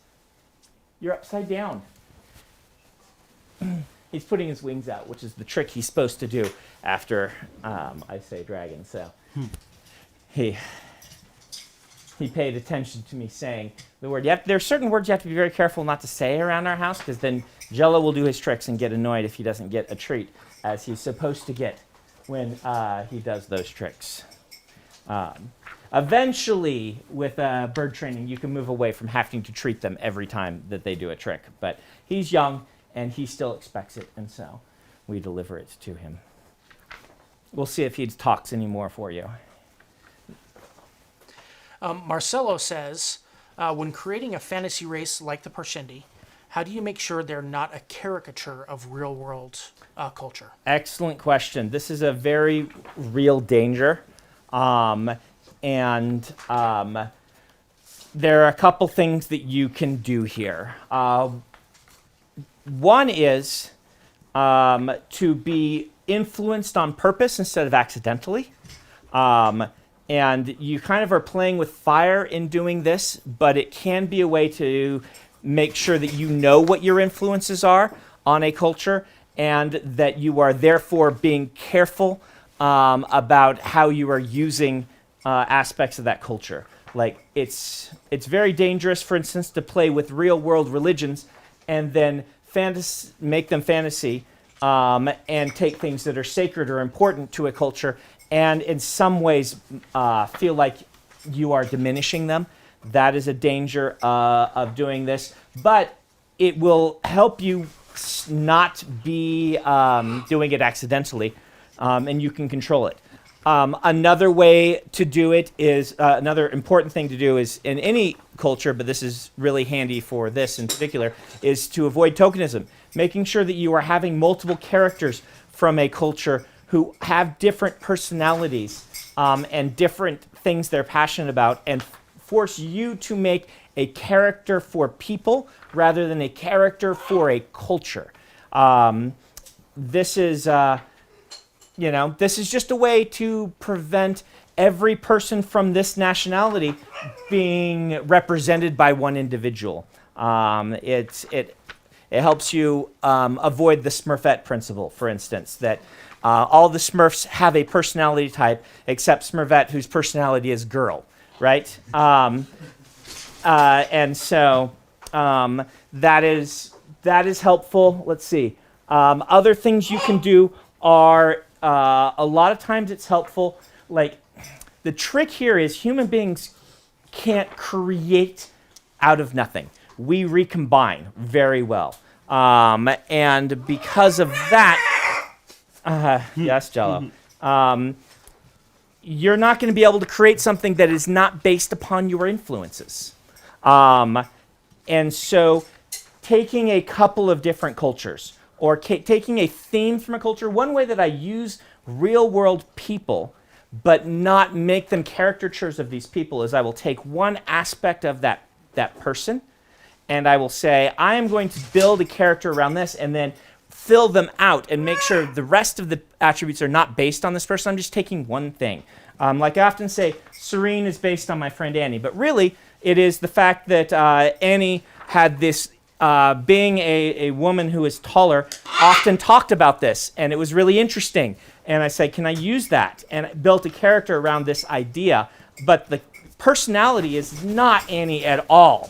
You're upside down. He's putting his wings out, which is the trick he's supposed to do after I say dragon. So he paid attention to me saying the word. There are certain words you have to be very careful not to say around our house, because then Jello will do his tricks and get annoyed if he doesn't get a treat, as he's supposed to get when he does those tricks. Eventually, with bird training, you can move away from having to treat them every time that they do a trick. But he's young, and he still expects it, and so we deliver it to him. We'll see if he talks anymore for you. Marcelo says, when creating a fantasy race like the Parshendi, how do you make sure they're not a caricature of real-world culture? Excellent question. This is a very real danger. And there are a couple things that you can do here. One is to be influenced on purpose instead of accidentally. And you kind of are playing with fire in doing this, but it can be a way to make sure that you know what your influences are on a culture, and that you are therefore being careful about how you are using aspects of that culture. Like it's very dangerous, for instance, to play with real-world religions and then make them fantasy and take things that are sacred or important to a culture and in some ways feel like you are diminishing them. That is a danger of doing this, but it will help you not be doing it accidentally, and you can control it. Another way to do it is, another important thing to do is in any culture, but this is really handy for this in particular, is to avoid tokenism. Making sure that you are having multiple characters from a culture who have different personalities and different things they're passionate about, and force you to make a character for people rather than a character for a culture. This is just a way to prevent every person from this nationality being represented by one individual. It helps you avoid the Smurfette principle, for instance, that all the Smurfs have a personality type except Smurfette, whose personality is girl, right? And so that is helpful. Let's see. Other things you can do are a lot of times it's helpful. Like the trick here is human beings can't create out of nothing. We recombine very well. And because of that, yes, Jello, you're not going to be able to create something that is not based upon your influences. And so taking a couple of different cultures or taking a theme from a culture, one way that I use real-world people but not make them caricatures of these people is I will take one aspect of that person and I will say, I am going to build a character around this and then fill them out and make sure the rest of the attributes are not based on this person. I'm just taking one thing. Like I often say, Serene is based on my friend Annie, but really it is the fact that Annie had this, being a woman who is taller, often talked about this, and it was really interesting. And I said, can I use that? And I built a character around this idea, but the personality is not Annie at all.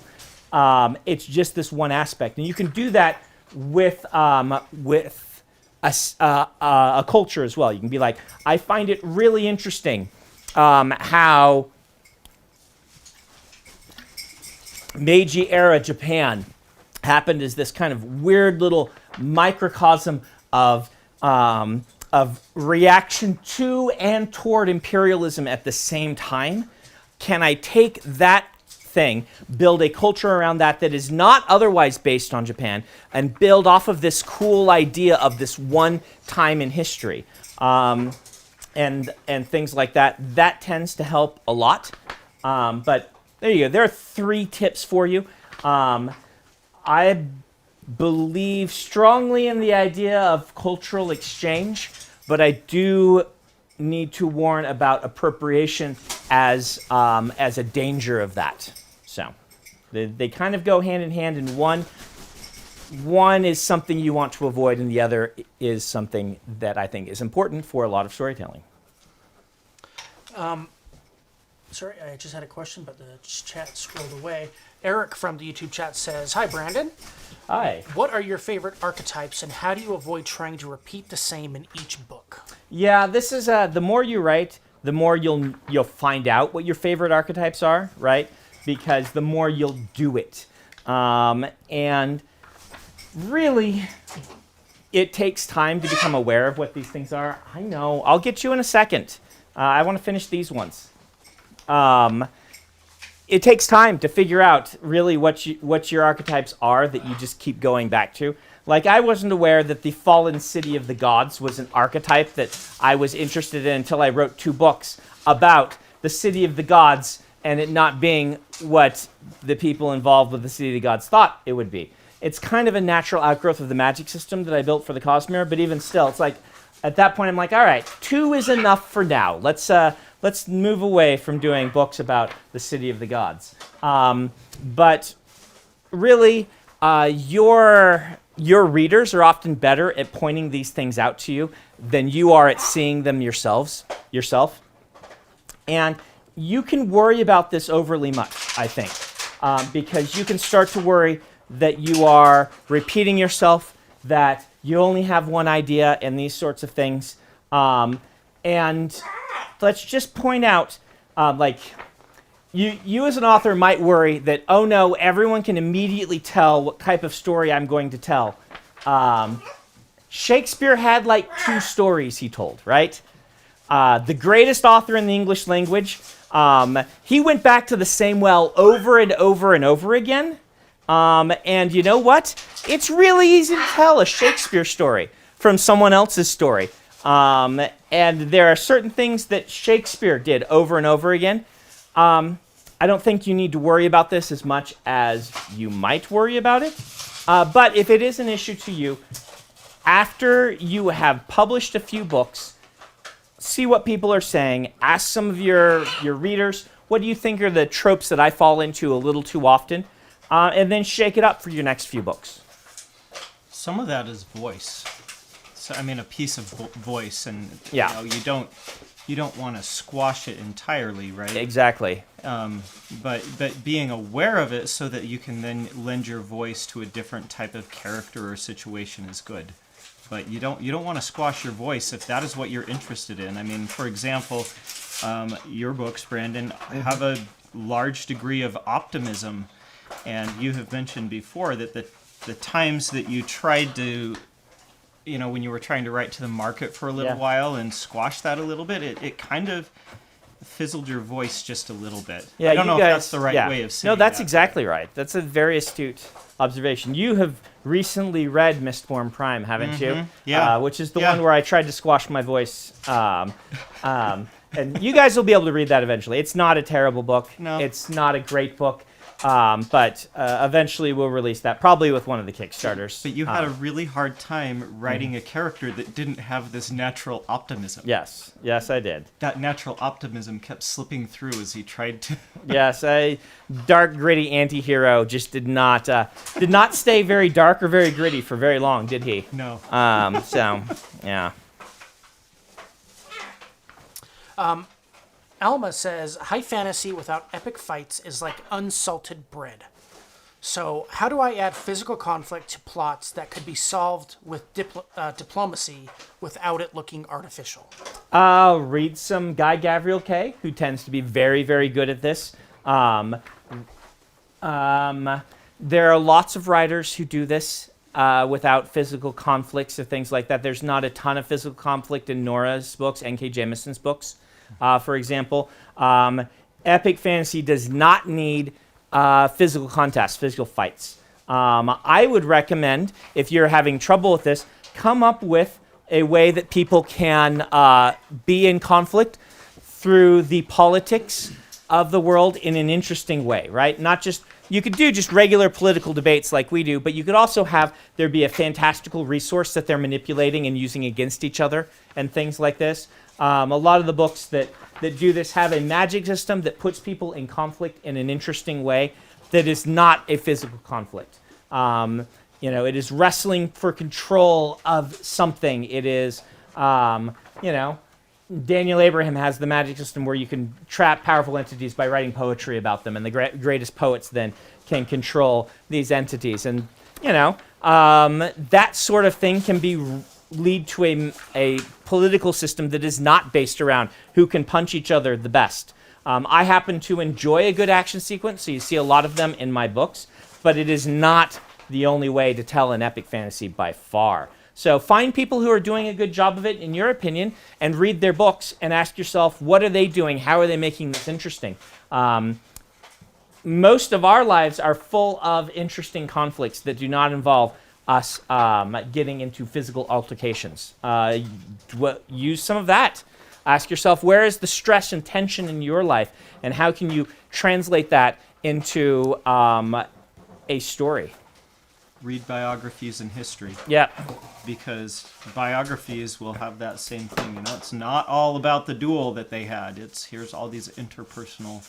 It's just this one aspect. And you can do that with a culture as well. You can be like, I find it really interesting how Meiji era Japan happened as this kind of weird little microcosm of reaction to and toward imperialism at the same time. Can I take that thing, build a culture around that is not otherwise based on Japan, and build off of this cool idea of this one time in history, and things like that? That tends to help a lot. But there you go. There are 3 tips for you. I believe strongly in the idea of cultural exchange, but I do need to warn about appropriation as a danger of that. So they kind of go hand in hand, and one is something you want to avoid, and the other is something that I think is important for a lot of storytelling. Sorry, I just had a question, but the chat scrolled away. Eric from the YouTube chat says, "Hi, Brandon. Hi. What are your favorite archetypes, and how do you avoid trying to repeat the same in each book?" Yeah, this is the more you write, the more you'll find out what your favorite archetypes are, right? Because the more you'll do it, and really, it takes time to become aware of what these things are. I know. I'll get you in a second. I want to finish these ones. It takes time to figure out really what your archetypes are that you just keep going back to. Like, I wasn't aware that the fallen city of the gods was an archetype that I was interested in until I wrote 2 books about the city of the gods and it not being what the people involved with the city of the gods thought it would be. It's kind of a natural outgrowth of the magic system that I built for the Cosmere, but even still, it's like, at that point, I'm like, all right, 2 is enough for now. Let's move away from doing books about the city of the gods. But really, your readers are often better at pointing these things out to you than you are at seeing them yourself. And you can worry about this overly much, I think, because you can start to worry that you are repeating yourself, that you only have one idea, and these sorts of things. And let's just point out, you as an author might worry that, oh no, everyone can immediately tell what type of story I'm going to tell. Shakespeare had 2 stories he told, right? The greatest author in the English language, he went back to the same well over and over and over again. And you know what? It's really easy to tell a Shakespeare story from someone else's story. And there are certain things that Shakespeare did over and over again. I don't think you need to worry about this as much as you might worry about it. But if it is an issue to you, after you have published a few books, see what people are saying. Ask some of your readers, what do you think are the tropes that I fall into a little too often? And then shake it up for your next few books. Some of that is voice. So, I mean, a piece of voice, and Yeah. you don't want to squash it entirely, right? Exactly. But being aware of it so that you can then lend your voice to a different type of character or situation is good. But you don't want to squash your voice if that is what you're interested in. I mean, for example, your books, Brandon, have a large degree of optimism. And you have mentioned before that the times that you tried to, when you were trying to write to the market for a little while and squash that a little bit, it kind of fizzled your voice just a little bit. Yeah, I don't know guys, if that's the right way of saying No, that's that. exactly right. That's a very astute observation. You have recently read Mistborn Prime, haven't you? Yeah. Which is the one where I tried to squash my voice. And you guys will be able to read that eventually. It's not a terrible book. No. It's not a great book. But eventually we'll release that, probably with one of the Kickstarters. But you had a really hard time writing a character that didn't have this natural optimism. Yes, I did. That natural optimism kept slipping through as he tried to... Yes, a dark, gritty anti-hero just did not stay very dark or very gritty for very long, did he? No. So, yeah. Alma says, "High fantasy without epic fights is like unsalted bread. So how do I add physical conflict to plots that could be solved with diplomacy without it looking artificial?" Read some Guy Gavriel Kay, who tends to be very, very good at this. There are lots of writers who do this without physical conflicts or things like that. There's not a ton of physical conflict in Nora's books, N.K. Jemisin's books. For example, epic fantasy does not need physical contests, physical fights. I would recommend, if you're having trouble with this, come up with a way that people can be in conflict through the politics of the world in an interesting way, right? Not just, you could do just regular political debates like we do, but you could also have there be a fantastical resource that they're manipulating and using against each other and things like this. A lot of the books that do this have a magic system that puts people in conflict in an interesting way that is not a physical conflict. It is wrestling for control of something. It is, Daniel Abraham has the magic system where you can trap powerful entities by writing poetry about them, and the greatest poets then can control these entities. And, that sort of thing can lead to a political system that is not based around who can punch each other the best. I happen to enjoy a good action sequence, so you see a lot of them in my books, but it is not the only way to tell an epic fantasy by far. So find people who are doing a good job of it, in your opinion, and read their books and ask yourself, what are they doing? How are they making this interesting? Most of our lives are full of interesting conflicts that do not involve us getting into physical altercations. Use some of that. Ask yourself, where is the stress and tension in your life, and how can you translate that into a story? Read biographies and history. Yeah. Because biographies will have that same thing. It's not all about the duel that they had. Here's all these interpersonal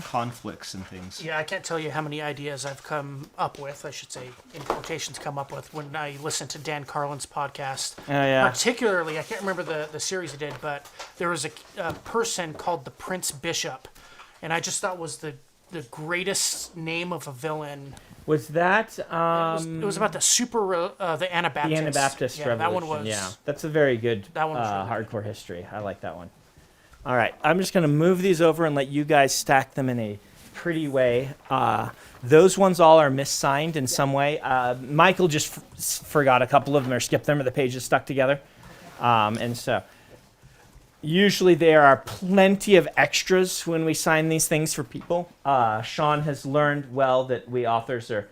conflicts and things. Yeah, I can't tell you how many ideas I've come up with, I should say, in quotations, come up with when I listen to Dan Carlin's podcast. Oh, yeah. Particularly, I can't remember the series he did, but there was a person called the Prince Bishop, and I just thought was the greatest name of a villain. Was that... It was about the the Anabaptists. The Anabaptist Revolution. That one was... Yeah, that's a very good That one was really hardcore history. I like that one. All right, I'm just going to move these over and let you guys stack them in a pretty way. Those ones all are missigned in some way. Michael just forgot a couple of them or skipped them, or the pages stuck together. And so... Usually there are plenty of extras when we sign these things for people. Sean has learned well that we authors are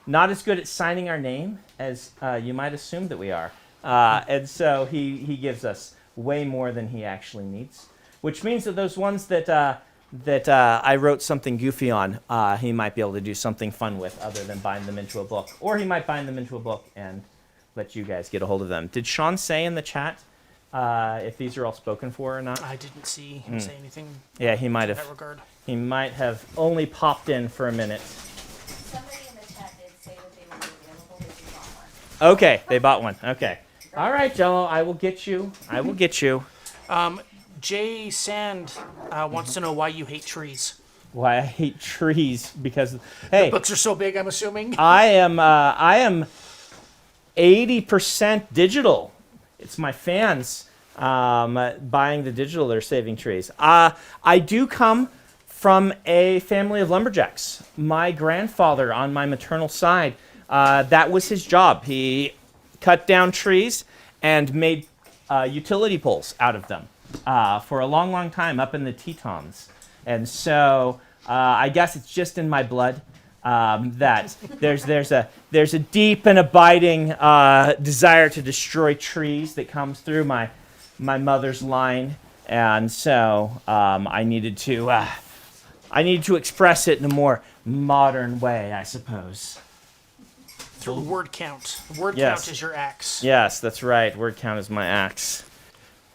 not as good at signing our name as you might assume that we are. And so he gives us way more than he actually needs, which means that those ones that I wrote something goofy on, he might be able to do something fun with other than bind them into a book. Or he might bind them into a book and let you guys get a hold of them. Did Sean say in the chat if these are all spoken for or not? I didn't see him say anything Yeah, he might in have. that regard. He might have only popped in for a minute. Somebody in the chat did say that they were available if you bought one. Okay, they bought one. Okay. All right, Jello, I will get you. I will get you. Jay Sand wants to know why you hate trees. Why I hate trees because hey, Books are so big, I'm assuming. I am 80% digital. It's my fans buying the digital that are saving trees. I do come from a family of lumberjacks. My grandfather on my maternal side, that was his job. He cut down trees and made utility poles out of them for a long, long time up in the Tetons. And so I guess it's just in my blood. That there's a deep and abiding desire to destroy trees that comes through my mother's line, and so I needed to express it in a more modern way, I suppose. Through word count. Word Yes. count is your axe. Yes, that's right. Word count is my axe.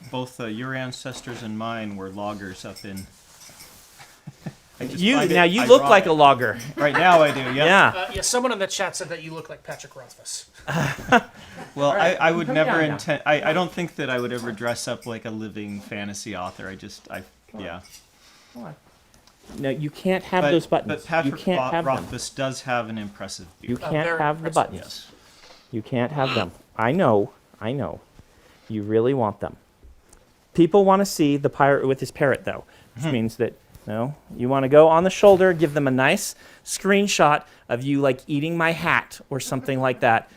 Both your ancestors and mine were loggers up in... You look like a logger. Right now I do, yeah. Yeah. Someone in the chat said that you look like Patrick Rothfuss. Well, right, I would come never down now. intend... I don't think that I would ever dress up like a living fantasy author. Yeah. Come on. No, you can't have those buttons. But Patrick you can't have them. Rothfuss does have an impressive You beard. can't very have the impressive. buttons. Yes. You can't have them. I know. You really want them. People want to see the pirate with his parrot, though, which means that you want to go on the shoulder, give them a nice screenshot of you like eating my hat or something like that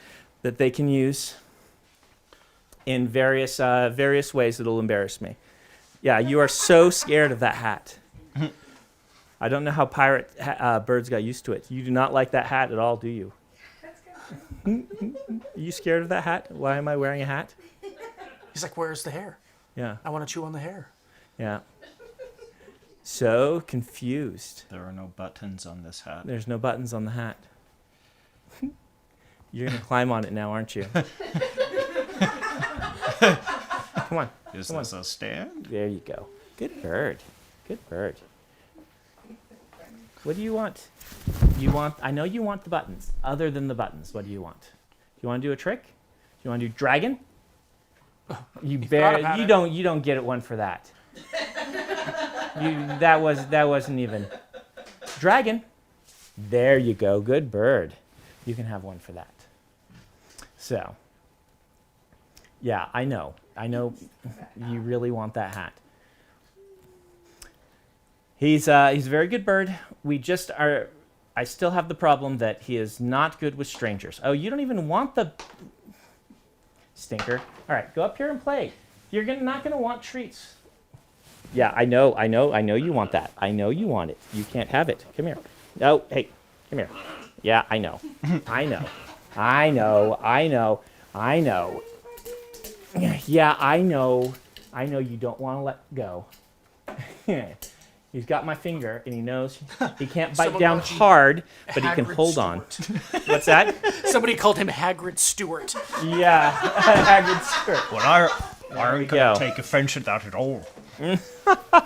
they can use in various ways that'll embarrass me. Yeah, you are so scared of that hat. I don't know how pirate birds got used to it. You do not like that hat at all, do you? Are you scared of that hat? Why am I wearing a hat? He's like, where's the hair? Yeah, I want to chew on the hair. yeah. So confused. There are no buttons on this hat. There's no buttons on the hat. You're going to climb on it now, aren't you? Come on. Is Come on. this a stand? There you go. Good bird. Good bird. What do you want? I know you want the buttons. Other than the buttons, what do you want? You want to do a trick? You want to do dragon? You don't get it one for that. That wasn't even dragon. There you go. Good bird. You can have one for that. So, yeah, I know you really want that hat. He's a very good bird. I still have the problem that he is not good with strangers. Oh, you don't even want the stinker. All right, go up here and play. You're not gonna want treats. Yeah, I know you want that. I know you want it. You can't have it. Come here. No, hey, come here. Yeah, I know. I know. Yeah, I know you don't want to let go. He's got my finger, and he knows he can't bite Someone down called you hard, but he can Hagrid hold on. Stewart. What's that? Somebody called him Hagrid Stewart. Yeah, Hagrid skirt. Well, I we aren't go. going to take offense at that at all.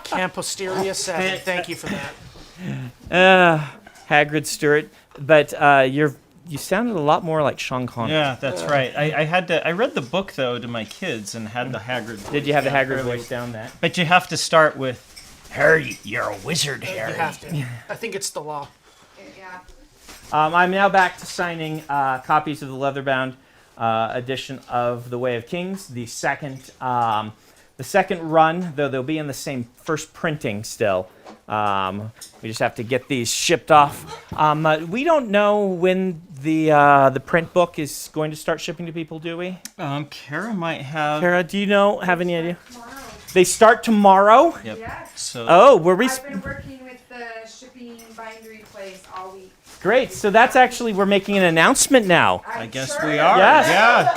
Camp Posteria 7. Thank you for that. Hagrid Stewart. But you sounded a lot more like Sean Connery. Yeah, that's right. I read the book, though, to my kids and had the Hagrid. Did you have the Hagrid voice down that? But you have to start with, Harry, you're a wizard, Harry. You have to. I think it's the law. Yeah. I'm now back to signing copies of the leatherbound edition of The Way of Kings. The second run, though they'll be in the same first printing still. We just have to get these shipped off. We don't know when the print book is going to start shipping to people, do we? Kara might have. Kara, do you have any idea? Tomorrow. They start tomorrow? Yep. Yes. So. Oh, were we? I've been working with the shipping bindery place all week. Great. So that's actually, we're making an announcement now. I guess sure we are. Yes. Yeah.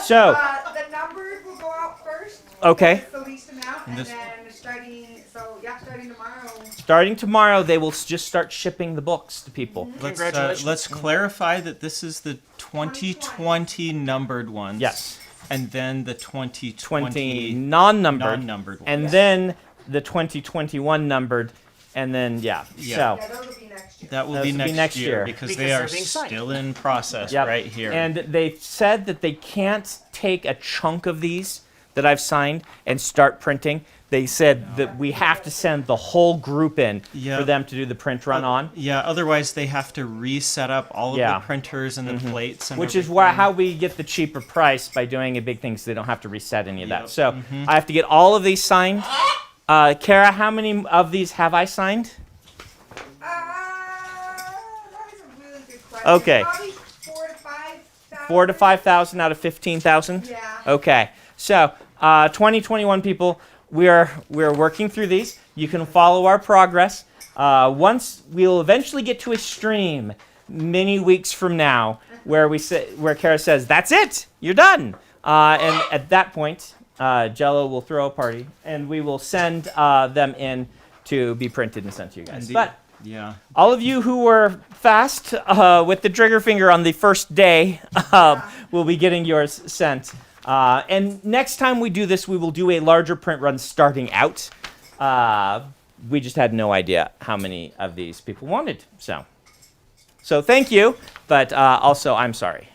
So, The numbers will go out first. Okay. It's the least amount, and This- then starting tomorrow. starting tomorrow, they will just start shipping the books to people. Congratulations. Let's clarify that this is the 2020 numbered ones. Yes. And then the 20 2020 non-numbered. non-numbered ones. And then the 2021 numbered. And then, yeah. Yeah. So, Yeah, those will be next year. That will Those be will be next, next year, year. because Because they they're are being signed. still in process yep. right here. And they said that they can't take a chunk of these that I've signed and start printing. They said that we have to send the whole group in Yeah. for them to do the print run on. Yeah, otherwise they have to reset up all of Yeah. the printers and the plates and Which is everything. how we get the cheaper price, by doing a big thing, so they don't have to reset any of that. Yep. So I have to get all of these signed. Kara, how many of these have I signed? That is a really good question. Okay. Probably 4,000 to 5,000. 4,000 to 5,000 out of 15,000. Yeah. Okay. So 2021 people, we're working through these. You can follow our progress. Once we'll eventually get to a stream many weeks from now where Kara says, "That's it, you're done," and at that point, Jello will throw a party and we will send them in to be printed and sent to you guys. Indeed. But Yeah. all of you who were fast with the trigger finger on the first day will be getting yours sent. And next time we do this, we will do a larger print run starting out. We just had no idea how many of these people wanted. So thank you, but also I'm sorry.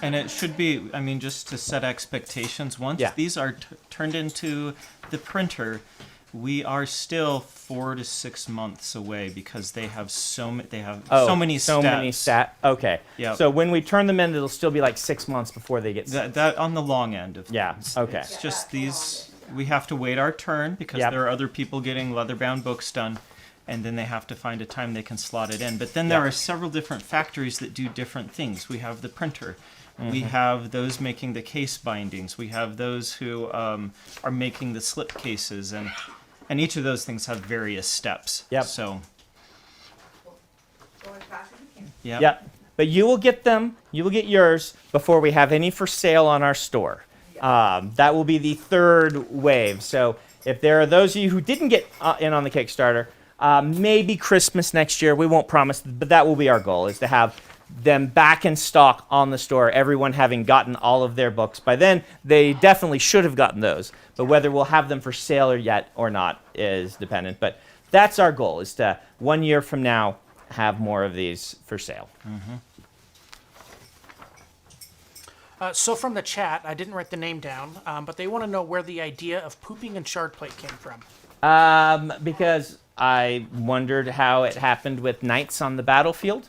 And it should be, I mean, just to set expectations, once Yeah. these are turned into the printer, we are still 4 to 6 months away because they have so many steps. Okay. Yep. So when we turn them in, it'll still be like 6 months before they get. That on the long end of Yeah, things. okay. It's just these, we have to wait our turn because Yep. there are other people getting leatherbound books done, and then they have to find a time they can slot it in. But then there Yep. are several different factories that do different things. We have the printer. We have those making the case bindings. We have those who are making the slip cases, and each of those things have various steps. Yep. So, Go as fast as you can. yeah. Yep. But you will get them. You will get yours before we have any for sale on our store. That will be the third wave. So if there are those of you who didn't get in on the Kickstarter, maybe Christmas next year. We won't promise, but that will be our goal, is to have them back in stock on the store, everyone having gotten all of their books. By then, they definitely should have gotten those, but whether we'll have them for sale or not is dependent. But that's our goal, is to, 1 year from now, have more of these for sale. So from the chat, I didn't write the name down, but they want to know where the idea of pooping in shard plate came from. Because I wondered how it happened with knights on the battlefield,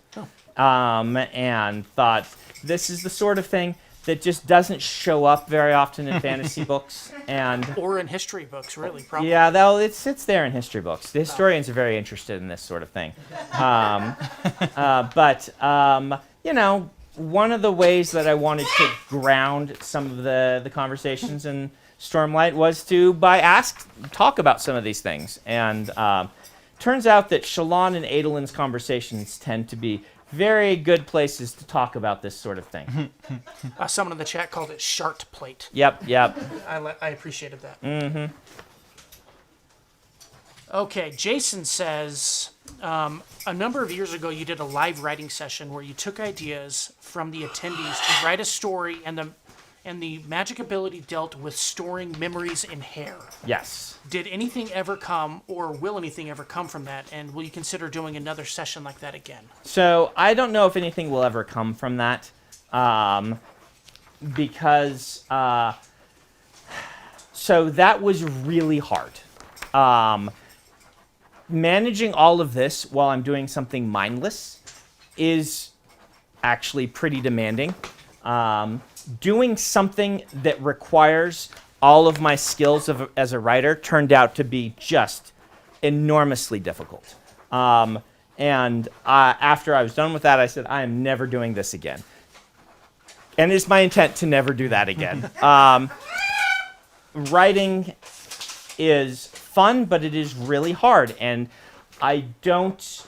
and thought this is the sort of thing that just doesn't show up very often in fantasy books, and Or in history books, really, probably. yeah, though it sits there in history books. The historians are very interested in this sort of thing, but you know. One of the ways that I wanted to ground some of the conversations in Stormlight was to talk about some of these things. And turns out that Shallan and Adolin's conversations tend to be very good places to talk about this sort of thing. Someone in the chat called it shart plate. Yep. I appreciated that. Okay, Jason says, a number of years ago you did a live writing session where you took ideas from the attendees to write a story, and the magic ability dealt with storing memories in hair. Yes. Did anything ever come, or will anything ever come from that, and will you consider doing another session like that again? So I don't know if anything will ever come from that, because so that was really hard. Managing all of this while I'm doing something mindless is actually pretty demanding. Doing something that requires all of my skills as a writer turned out to be just enormously difficult. And after I was done with that, I said, I am never doing this again. And it's my intent to never do that again. Writing is fun, but it is really hard, and I don't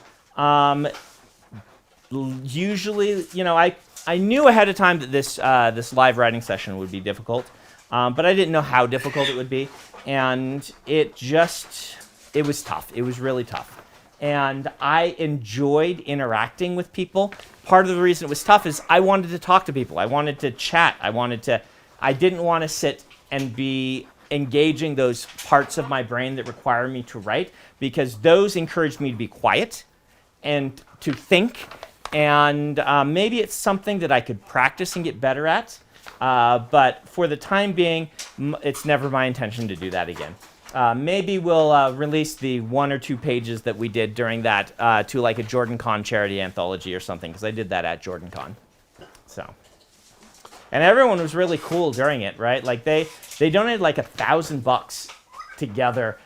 usually, you know, I knew ahead of time that this live writing session would be difficult, but I didn't know how difficult it would be, and it was tough. It was really tough, and I enjoyed interacting with people. Part of the reason it was tough is I wanted to talk to people. I wanted to chat. I didn't want to sit and be engaging those parts of my brain that require me to write, because those encourage me to be quiet and to think, and maybe it's something that I could practice and get better at, but for the time being, it's never my intention to do that again. Maybe we'll release the 1 or 2 pages that we did during that to like a Jordan Con charity anthology or something, because I did that at Jordan Con. So. And everyone was really cool during it, right? Like they donated like $1,000 together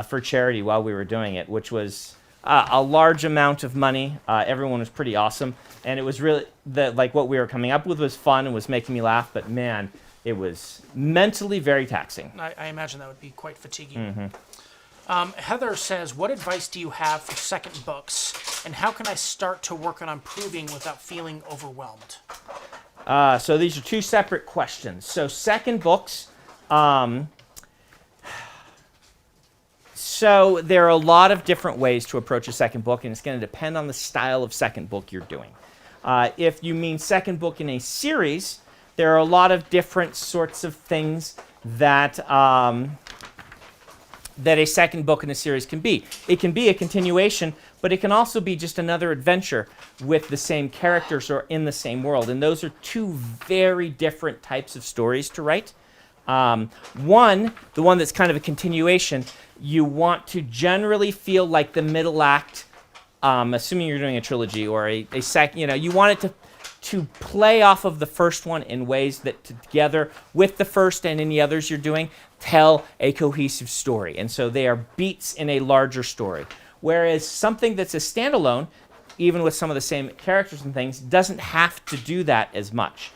for charity while we were doing it, which was a large amount of money. Everyone was pretty awesome, and it was really like what we were coming up with was fun and was making me laugh. But man, it was mentally very taxing. I imagine that would be quite fatiguing. Heather says, what advice do you have for second books, and how can I start to work on improving without feeling overwhelmed? So these are 2 separate questions. So second books, so there are a lot of different ways to approach a second book, and it's going to depend on the style of second book you're doing. If you mean second book in a series, there are a lot of different sorts of things that that a second book in a series can be. It can be a continuation, but it can also be just another adventure with the same characters or in the same world. And those are 2 very different types of stories to write. The one that's kind of a continuation, you want to generally feel like the middle act, assuming you're doing a trilogy or a second, you want it to play off of the first one in ways that together with the first and any others you're doing tell a cohesive story. And so they are beats in a larger story. Whereas something that's a standalone, even with some of the same characters and things, doesn't have to do that as much.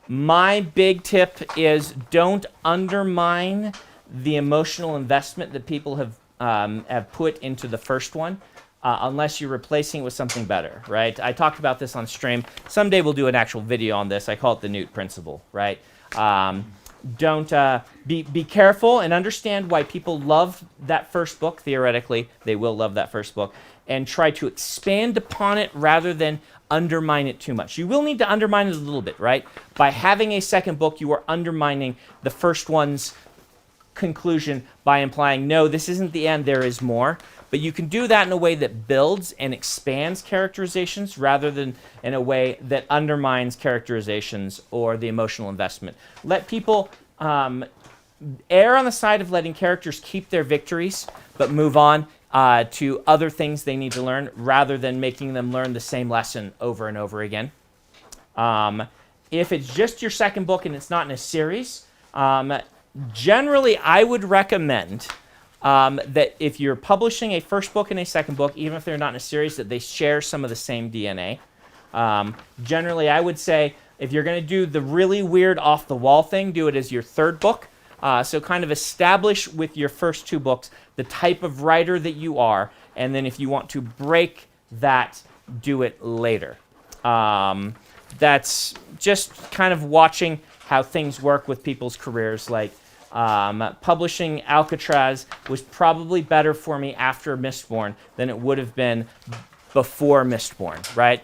My big tip is don't undermine the emotional investment that people have put into the first one. Unless you're replacing it with something better, right? I talked about this on stream. Someday we'll do an actual video on this. I call it the Newt principle, right? don't be careful and understand why people love that first book. Theoretically, they will love that first book, and try to expand upon it rather than undermine it too much. You will need to undermine it a little bit, right? By having a second book, you are undermining the first one's conclusion by implying, no, this isn't the end, there is more. But you can do that in a way that builds and expands characterizations rather than in a way that undermines characterizations or the emotional investment. Let people err on the side of letting characters keep their victories, but move on to other things they need to learn rather than making them learn the same lesson over and over again. If it's just your second book and it's not in a series, generally I would recommend that if you're publishing a first book and a second book, even if they're not in a series, that they share some of the same DNA. Generally, I would say if you're going to do the really weird off-the-wall thing, do it as your third book. So kind of establish with your first two books the type of writer that you are, and then if you want to break that, do it later. That's just kind of watching how things work with people's careers. Like publishing Alcatraz was probably better for me after Mistborn than it would have been before Mistborn, right?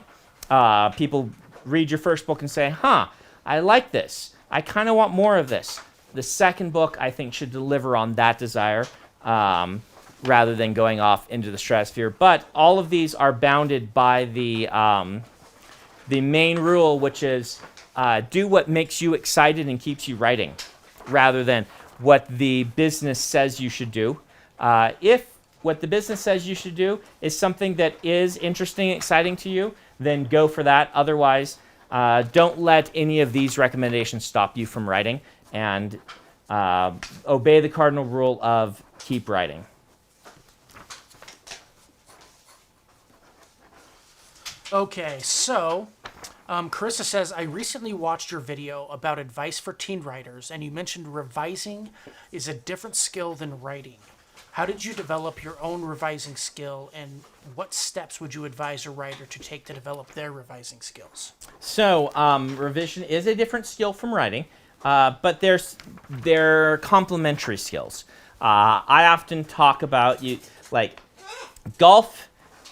People read your first book and say, I like this. I kind of want more of this. The second book, I think, should deliver on that desire rather than going off into the stratosphere. But all of these are bounded by the main rule, which is do what makes you excited and keeps you writing, rather than what the business says you should do. If what the business says you should do is something that is interesting and exciting to you, then go for that. Otherwise, don't let any of these recommendations stop you from writing, and obey the cardinal rule of keep writing. Okay, so Carissa says, I recently watched your video about advice for teen writers, and you mentioned revising is a different skill than writing. How did you develop your own revising skill, and what steps would you advise a writer to take to develop their revising skills? So revision is a different skill from writing, but they're complementary skills. I often talk about golf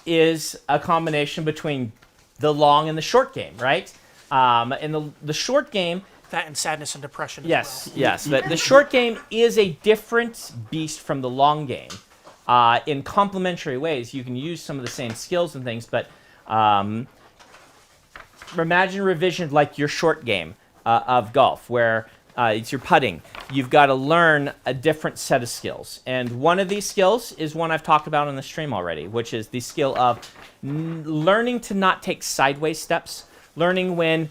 is a combination between the long and the short game, right? In the short game, That and sadness and depression yes, as well. yes. The short game is a different beast from the long game. In complementary ways, you can use some of the same skills and things, but imagine revision like your short game of golf, where it's your putting. You've got to learn a different set of skills. And one of these skills is one I've talked about on the stream already, which is the skill of learning to not take sideways steps, learning when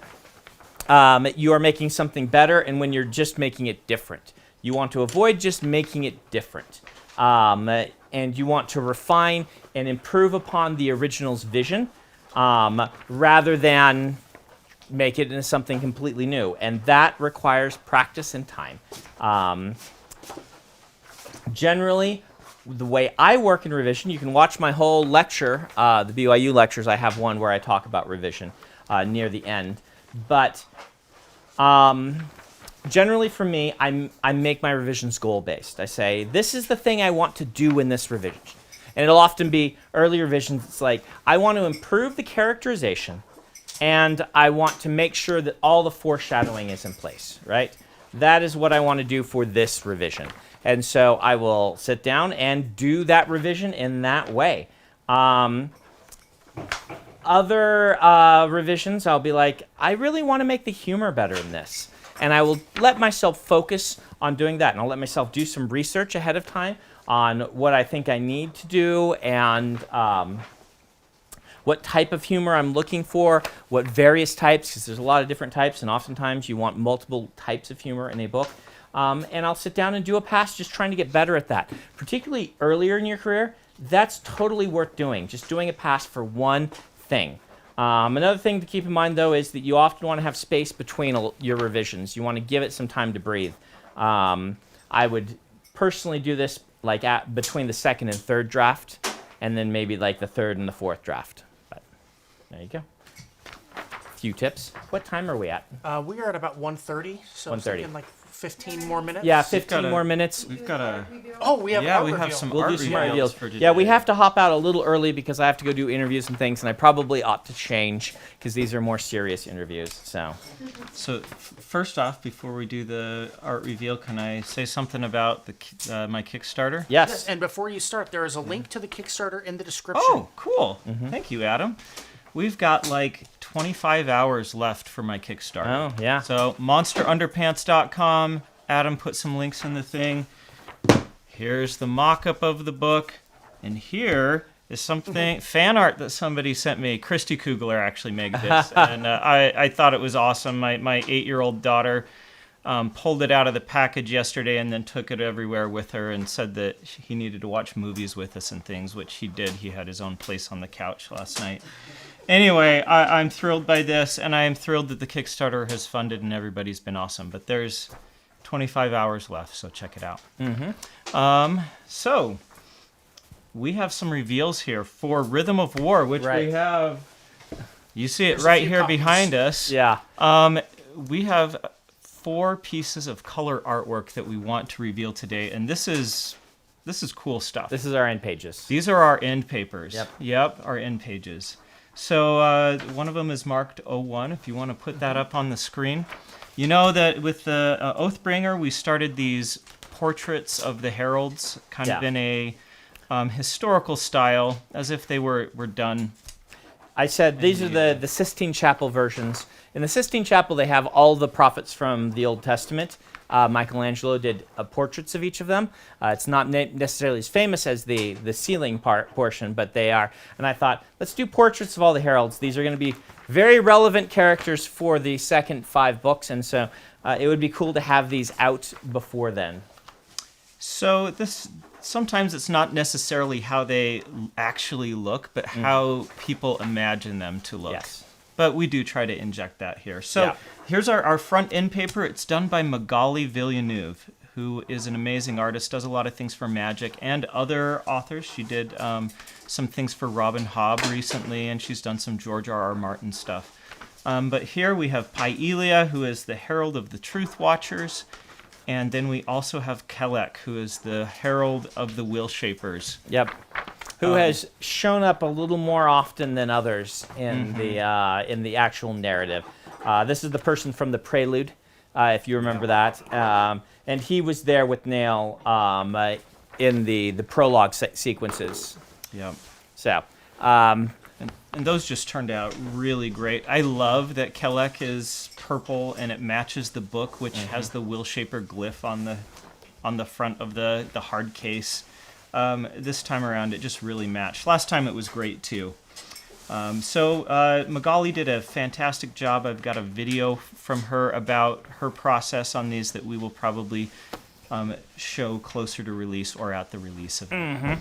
you are making something better and when you're just making it different. You want to avoid just making it different. And you want to refine and improve upon the original's vision rather than make it into something completely new. And that requires practice and time. Generally, the way I work in revision, you can watch my whole lecture, the BYU lectures. I have one where I talk about revision near the end. But generally for me, I make my revisions goal-based. I say, this is the thing I want to do in this revision. And it'll often be early revisions. It's like, I want to improve the characterization, and I want to make sure that all the foreshadowing is in place, right? That is what I want to do for this revision. And so I will sit down and do that revision in that way. Other revisions, I'll be like, I really want to make the humor better in this. And I will let myself focus on doing that. And I'll let myself do some research ahead of time on what I think I need to do and what type of humor I'm looking for, what various types, because there's a lot of different types, and oftentimes you want multiple types of humor in a book. And I'll sit down and do a pass just trying to get better at that. Particularly earlier in your career, that's totally worth doing, just doing a pass for one thing. Another thing to keep in mind, though, is that you often want to have space between your revisions. You want to give it some time to breathe. I would personally do this like between the second and third draft, and then maybe like the third and the fourth draft. But there you go. A few tips. What time are we at? We are at about 1:30, so I'm 1:30. thinking like 15 more minutes? Yeah, We've 15 got more minutes. We've got a. Oh, we have Yeah, art we have reveal. some We'll art do some reveals reveals. for today. Yeah, we have to hop out a little early because I have to go do interviews and things, and I probably ought to change because these are more serious interviews. So, First off, before we do the art reveal, can I say something about my Kickstarter? yes. And before you start, there is a link to the Kickstarter in the description. Oh, cool. Thank you, Adam. We've got like 25 hours left for my Kickstarter. Oh, yeah. So, monsterunderpants.com. Adam put some links in the thing. Here's the mock-up of the book. And here is something, fan art that somebody sent me. Christy Kugler actually made this. And I thought it was awesome. My 8-year-old daughter pulled it out of the package yesterday and then took it everywhere with her and said that he needed to watch movies with us and things, which he did. He had his own place on the couch last night. Anyway, I'm thrilled by this, and I am thrilled that the Kickstarter has funded and everybody's been awesome. But there's 25 hours left, so check it out. So we have some reveals here for Rhythm of War, which Right. we have. You see it There's a right few here copies. behind us. Yeah. We have 4 pieces of color artwork that we want to reveal today, and this is cool stuff. This is our end pages. These are our end papers. Yep. Our end pages. So one of them is marked 01, if you want to put that up on the screen. You know that with the Oathbringer, we started these portraits of the heralds, kind of Yeah. in a historical style, as if they were done. I said these are the Sistine Chapel versions. In the Sistine Chapel, they have all the prophets from the Old Testament. Michelangelo did portraits of each of them. It's not necessarily as famous as the ceiling portion, but they are. And I thought, let's do portraits of all the heralds. These are going to be very relevant characters for the second 5 books, and so it would be cool to have these out before then. So sometimes it's not necessarily how they actually look, but how people imagine them to look. Yes. But we do try to inject that here. So Yeah. here's our front end paper. It's done by Magali Villeneuve, who is an amazing artist, does a lot of things for Magic and other authors. She did some things for Robin Hobb recently, and she's done some George R.R. Martin stuff. But here we have Pyelia, who is the Herald of the Truth Watchers. And then we also have Kelek, who is the Herald of the Will Shapers. Yep. Who has shown up a little more often than others in the actual narrative. This is the person from the Prelude, if you remember that. And he was there with Nail in the prologue sequences. Yep. So, And those just turned out really great. I love that Kelek is purple and it matches the book, which has the Will Shaper glyph on the front of the hard case. This time around, it just really matched. Last time it was great too. So Magali did a fantastic job. I've got a video from her about her process on these that we will probably show closer to release or at the release of it.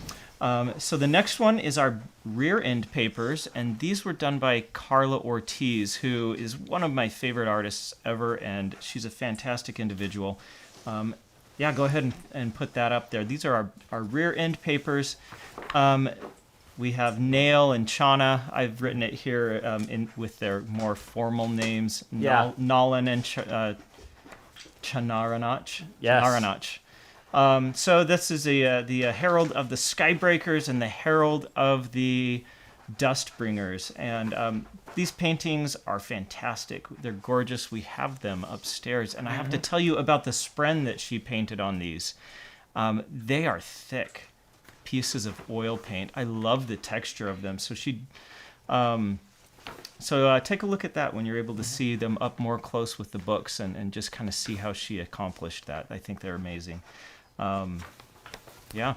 So the next one is our rear end papers, and these were done by Carla Ortiz, who is one of my favorite artists ever, and she's a fantastic individual. Yeah, go ahead and put that up there. These are our rear end papers. We have Nail and Chana. I've written it here with their more formal names. Yeah. Nalan and Chanaranach. Yes. Chanaranach. So this is the Herald of the Skybreakers and the Herald of the Dustbringers. And these paintings are fantastic. They're gorgeous. We have them upstairs. And I have to tell you about the spren that she painted on these. They are thick pieces of oil paint. I love the texture of them. So take a look at that when you're able to see them up more close with the books and just kind of see how she accomplished that. I think they're amazing. Yeah.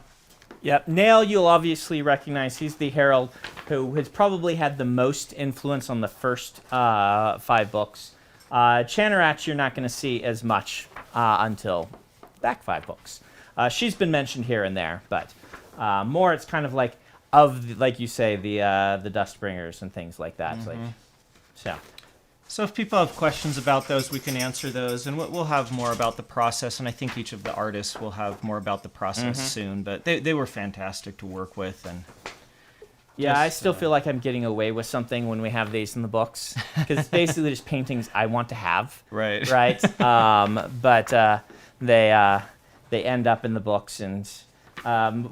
Yep. Nail, you'll obviously recognize. He's the Herald who has probably had the most influence on the first 5 books. Chanarach, you're not going to see as much until back 5 books. She's been mentioned here and there, but more it's kind of like like you say, the Dustbringers and things like that. So if people have questions about those, we can answer those, and we'll have more about the process, and I think each of the artists will have more about the process soon, but they were fantastic to work with, and Yeah, I Just, still feel like I'm getting away with something when we have these in the books, because it's basically just paintings I want to have. Right. Right. But they end up in the books, and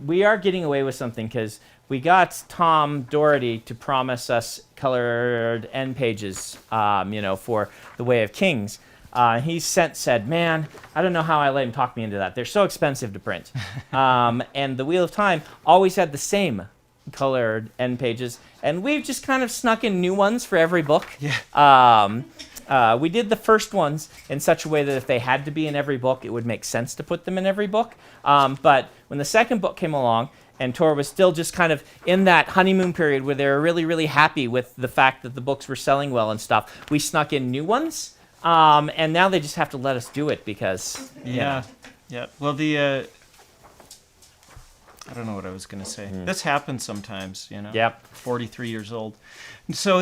we are getting away with something because we got Tom Doherty to promise us colored end pages, for the Way of Kings. He said, man, I don't know how I let him talk me into that. They're so expensive to print. And the Wheel of Time always had the same colored end pages, and we've just kind of snuck in new ones for every book. Yeah. We did the first ones in such a way that if they had to be in every book, it would make sense to put them in every book. But when the second book came along, and Tor was still just kind of in that honeymoon period where they were really, really happy with the fact that the books were selling well and stuff, we snuck in new ones. And now they just have to let us do it because... Yeah. Well, I don't know what I was going to say. This happens sometimes, Yep. 43 years old. So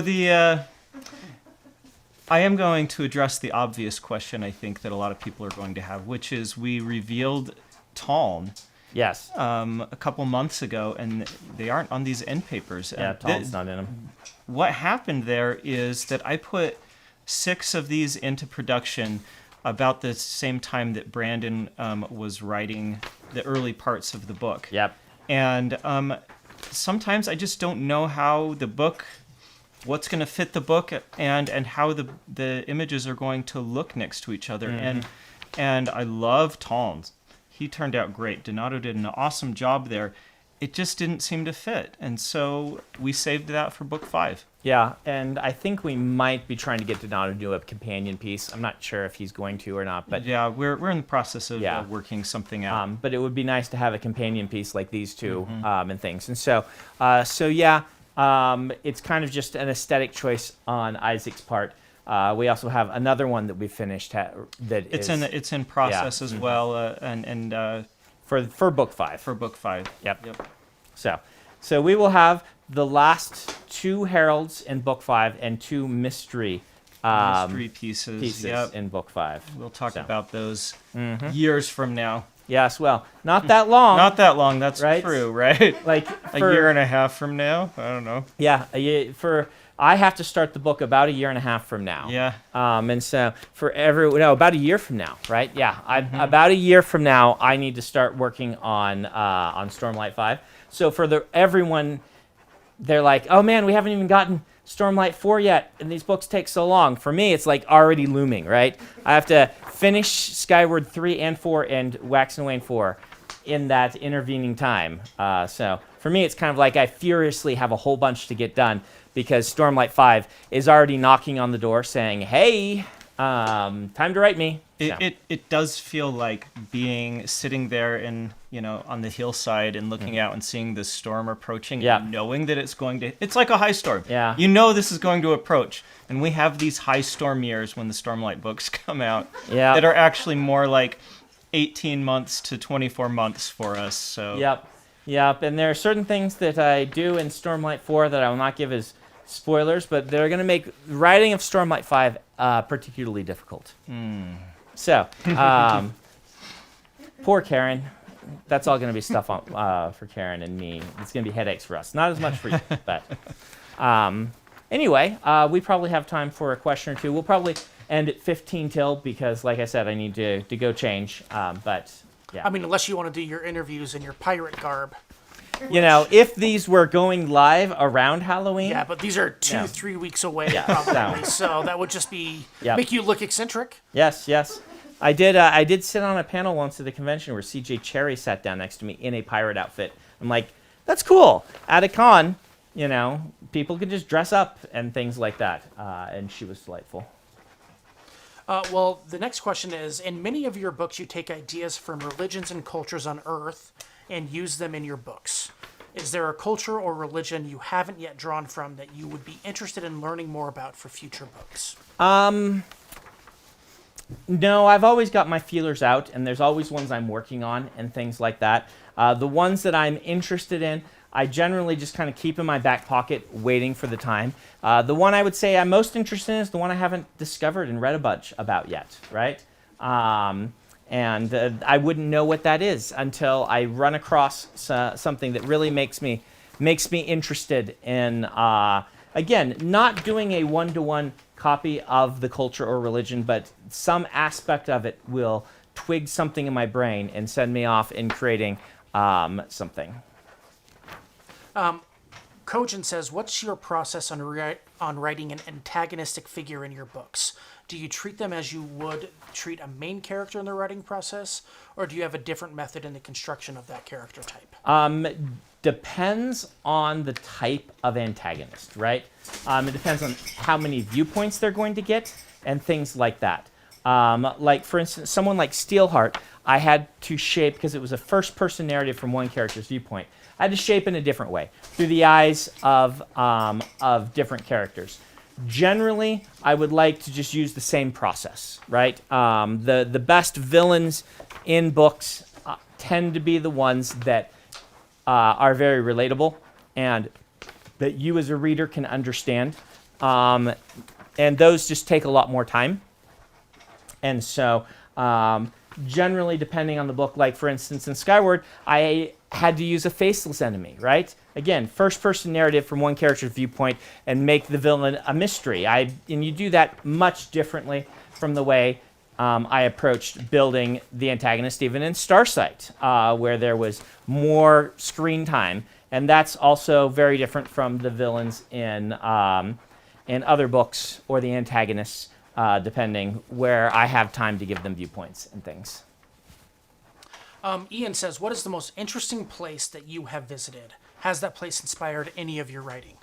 I am going to address the obvious question I think that a lot of people are going to have, which is we revealed Taln Yes. a couple months ago, and they aren't on these end papers. Yeah, And Taln's not in them. what happened there is that I put 6 of these into production about the same time that Brandon was writing the early parts of the book. Yep. And sometimes I just don't know how what's going to fit the book and how the images are going to look next to each other. And I love Taln's. He turned out great. Donato did an awesome job there. It just didn't seem to fit. And so we saved that for book 5. Yeah, and I think we might be trying to get Donato to do a companion piece. I'm not sure if he's going to or not, but Yeah, we're in the process of Yeah. working something out. but it would be nice to have a companion piece like these two and things. And so it's kind of just an aesthetic choice on Isaac's part. We also have another one that we finished It's in process as well, and for book 5. for book 5. Yep. So we will have the last 2 heralds in book 5 and 2 mystery pieces. Yep. in book 5. We'll talk So. about those years from now. Yes, well, not that long. Not that long. That's Right? true, right? like A year and a half from now. I don't know. Yeah, I have to start the book about a year and a half from now. Yeah. And so about a year from now, right? Yeah, about a year from now, I need to start working on Stormlight 5. So for everyone, they're like, oh man, we haven't even gotten Stormlight 4 yet, and these books take so long. For me, it's like already looming, right? I have to finish Skyward 3 and 4 and Wax and Wane 4 in that intervening time. So for me, it's kind of like I furiously have a whole bunch to get done because Stormlight 5 is already knocking on the door saying, hey, time to write me. So. It does feel like sitting there on the hillside and looking out and seeing this storm approaching and knowing that it's like a high storm. Yeah. You know this is going to approach. And we have these high storm years when the Stormlight books come out that are actually more like 18 months to 24 months for us. So Yep. And there are certain things that I do in Stormlight 4 that I will not give as spoilers, but they're going to make writing of Stormlight 5 particularly difficult. So, poor Karen. That's all going to be stuff for Karen and me. It's going to be headaches for us. Not as much for you, but anyway, we probably have time for a question or two. We'll probably end at 15 till because, like I said, I need to go change. But yeah, I mean, unless you want to do your interviews in your pirate garb. if these were going live around Halloween, Yeah, but these are 2-3 weeks away probably. So that would just be make you look eccentric. Yes. I did sit on a panel once at the convention where CJ Cherry sat down next to me in a pirate outfit. I'm like, that's cool. At a con, people could just dress up and things like that. And she was delightful. Well, the next question is, in many of your books, you take ideas from religions and cultures on Earth and use them in your books. Is there a culture or religion you haven't yet drawn from that you would be interested in learning more about for future books? No, I've always got my feelers out, and there's always ones I'm working on and things like that. The ones that I'm interested in, I generally just kind of keep in my back pocket waiting for the time. The one I would say I'm most interested in is the one I haven't discovered and read a bunch about yet, right? And I wouldn't know what that is until I run across something that really makes me makes me interested in, again, not doing a one-to-one copy of the culture or religion, but some aspect of it will twig something in my brain and send me off in creating something. Kojin says, what's your process on writing an antagonistic figure in your books? Do you treat them as you would treat a main character in the writing process, or do you have a different method in the construction of that character type? Depends on the type of antagonist, right? It depends on how many viewpoints they're going to get and things like that. Like, for instance, someone like Steelheart, I had to shape, because it was a first-person narrative from one character's viewpoint, I had to shape in a different way, through the eyes of different characters. Generally, I would like to just use the same process, right? The best villains in books tend to be the ones that are very relatable and that you as a reader can understand. And those just take a lot more time. And so generally, depending on the book, like for instance in Skyward, I had to use a faceless enemy, right? Again, first-person narrative from one character's viewpoint and make the villain a mystery. And you do that much differently from the way I approached building the antagonist, even in Starsight, where there was more screen time. And that's also very different from the villains in other books or the antagonists, depending where I have time to give them viewpoints and things. Ian says, what is the most interesting place that you have visited? Has that place inspired any of your writing?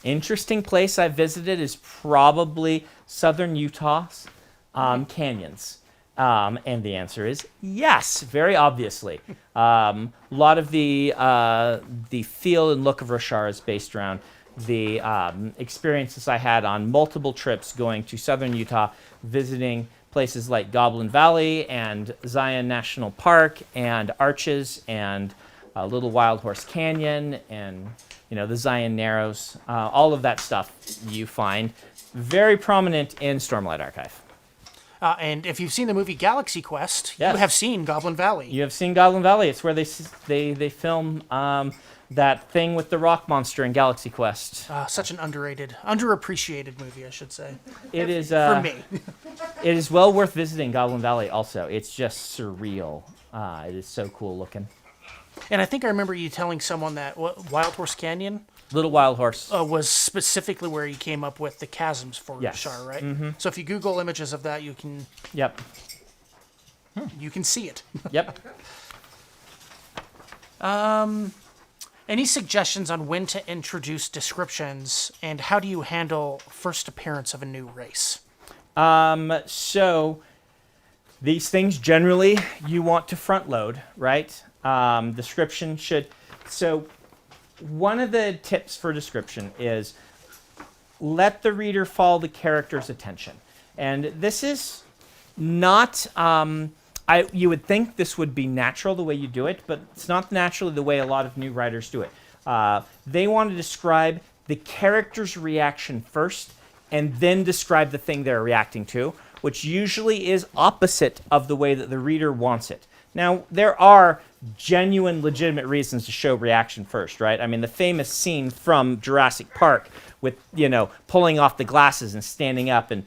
Interesting place I've visited is probably southern Utah's canyons. And the answer is yes, very obviously. A lot of the feel and look of Roshar is based around the experiences I had on multiple trips going to southern Utah, visiting places like Goblin Valley and Zion National Park and Arches and Little Wild Horse Canyon and the Zion Narrows. All of that stuff you find very prominent in Stormlight Archive. And if you've seen the movie Galaxy Quest, Yes. you have seen Goblin Valley. You have seen Goblin Valley. It's where they film that thing with the rock monster in Galaxy Quest. Such an underappreciated movie, I should say. It is For me. It is well worth visiting Goblin Valley. Also, it's just surreal. It is so cool looking. And I think I remember you telling someone that Wild Horse Canyon Little Wild Horse. was specifically where you came up with the chasms for Yes. Roshar, right? Mm-hmm. So if you Google images of that, you can Yep. see it. Yep. Any suggestions on when to introduce descriptions, and how do you handle first appearance of a new race? So these things generally you want to front load, right? Description should. So one of the tips for description is let the reader follow the character's attention. And this is not, you would think this would be natural the way you do it, but it's not naturally the way a lot of new writers do it. They want to describe the character's reaction first and then describe the thing they're reacting to, which usually is opposite of the way that the reader wants it. Now, there are genuine, legitimate reasons to show reaction first, right? I mean, the famous scene from Jurassic Park with, pulling off the glasses and standing up and,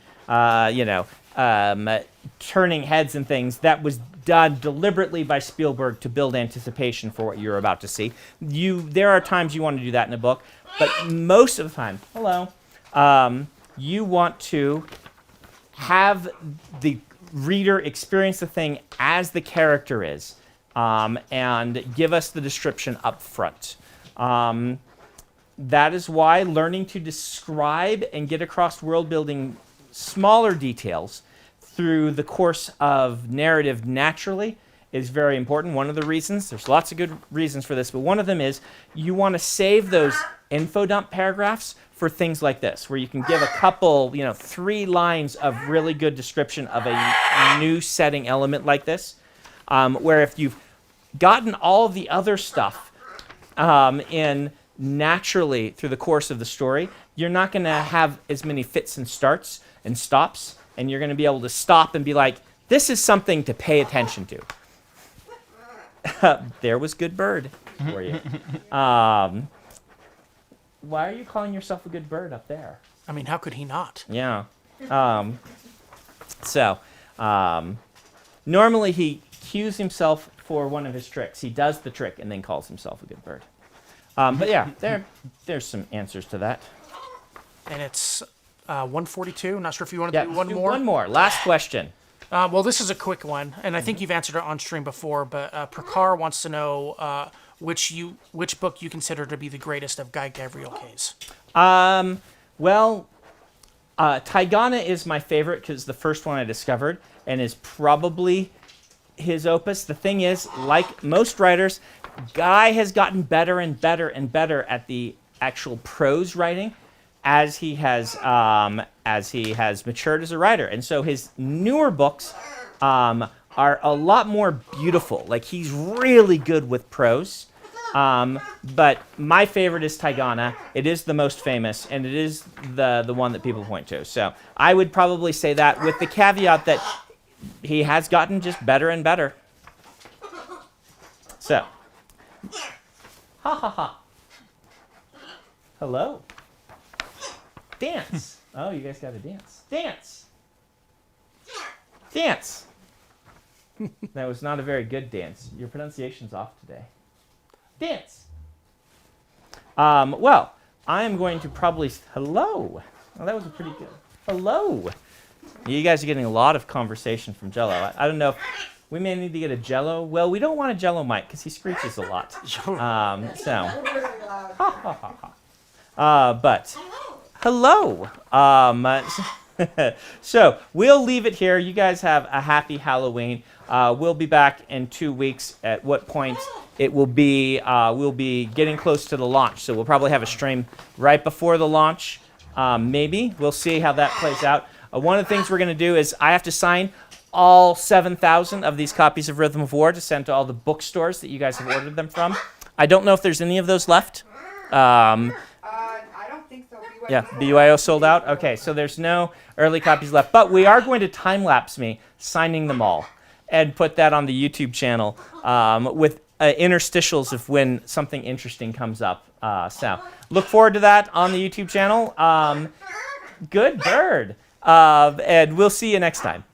turning heads and things, that was done deliberately by Spielberg to build anticipation for what you're about to see. There are times you want to do that in a book, but most of the time, you want to have the reader experience the thing as the character is, and give us the description up front. That is why learning to describe and get across world building smaller details through the course of narrative naturally is very important. One of the reasons, there's lots of good reasons for this, but one of them is you want to save those info dump paragraphs for things like this, where you can give a couple, 3 lines of really good description of a new setting element like this, where if you've gotten all of the other stuff in naturally through the course of the story, you're not going to have as many fits and starts and stops, and you're going to be able to stop and be like, this is something to pay attention to. There was good bird. for you. Why are you calling yourself a good bird up there? I mean, how could he not? Yeah. Normally he cues himself for one of his tricks. He does the trick and then calls himself a good bird. But yeah, there's some answers to that. And it's 142. Not sure if you want to Yeah, do one do more. One more. Last question. Well, this is a quick one, and I think you've answered it on stream before. But Prakar wants to know which book you consider to be the greatest of Guy Gavriel Kay's. Well, Taigana is my favorite because the first one I discovered and is probably his opus. The thing is, like most writers, Guy has gotten better and better and better at the actual prose writing as he has matured as a writer. And so his newer books are a lot more beautiful. Like, he's really good with prose. But my favorite is Taigana. It is the most famous, and it is the one that people point to. So I would probably say that, with the caveat that he has gotten just better and better. So, ha ha ha. Hello. Dance. Oh, you guys got to dance. Dance. Dance. That was not a very good dance. Your pronunciation's off today. Dance. Well, I am going to probably... Hello. Well, that was a pretty good... Hello. You guys are getting a lot of conversation from Jello. I don't know if... We may need to get a Jello. Well, we don't want a Jello mic because he screeches a lot. But... Hello. So we'll leave it here. You guys have a happy Halloween. We'll be back in 2 weeks, at what point it will be, we'll be getting close to the launch. So we'll probably have a stream right before the launch. Maybe. We'll see how that plays out. One of the things we're going to do is I have to sign all 7,000 of these copies of Rhythm of War to send to all the bookstores that you guys have ordered them from. I don't know if there's any of those left. I don't think so. Yeah, BYO sold out? Okay, so there's no early copies left. But we are going to time-lapse me signing them all and put that on the YouTube channel with interstitials of when something interesting comes up. So look forward to that on the YouTube channel. Good bird. And we'll see you next time.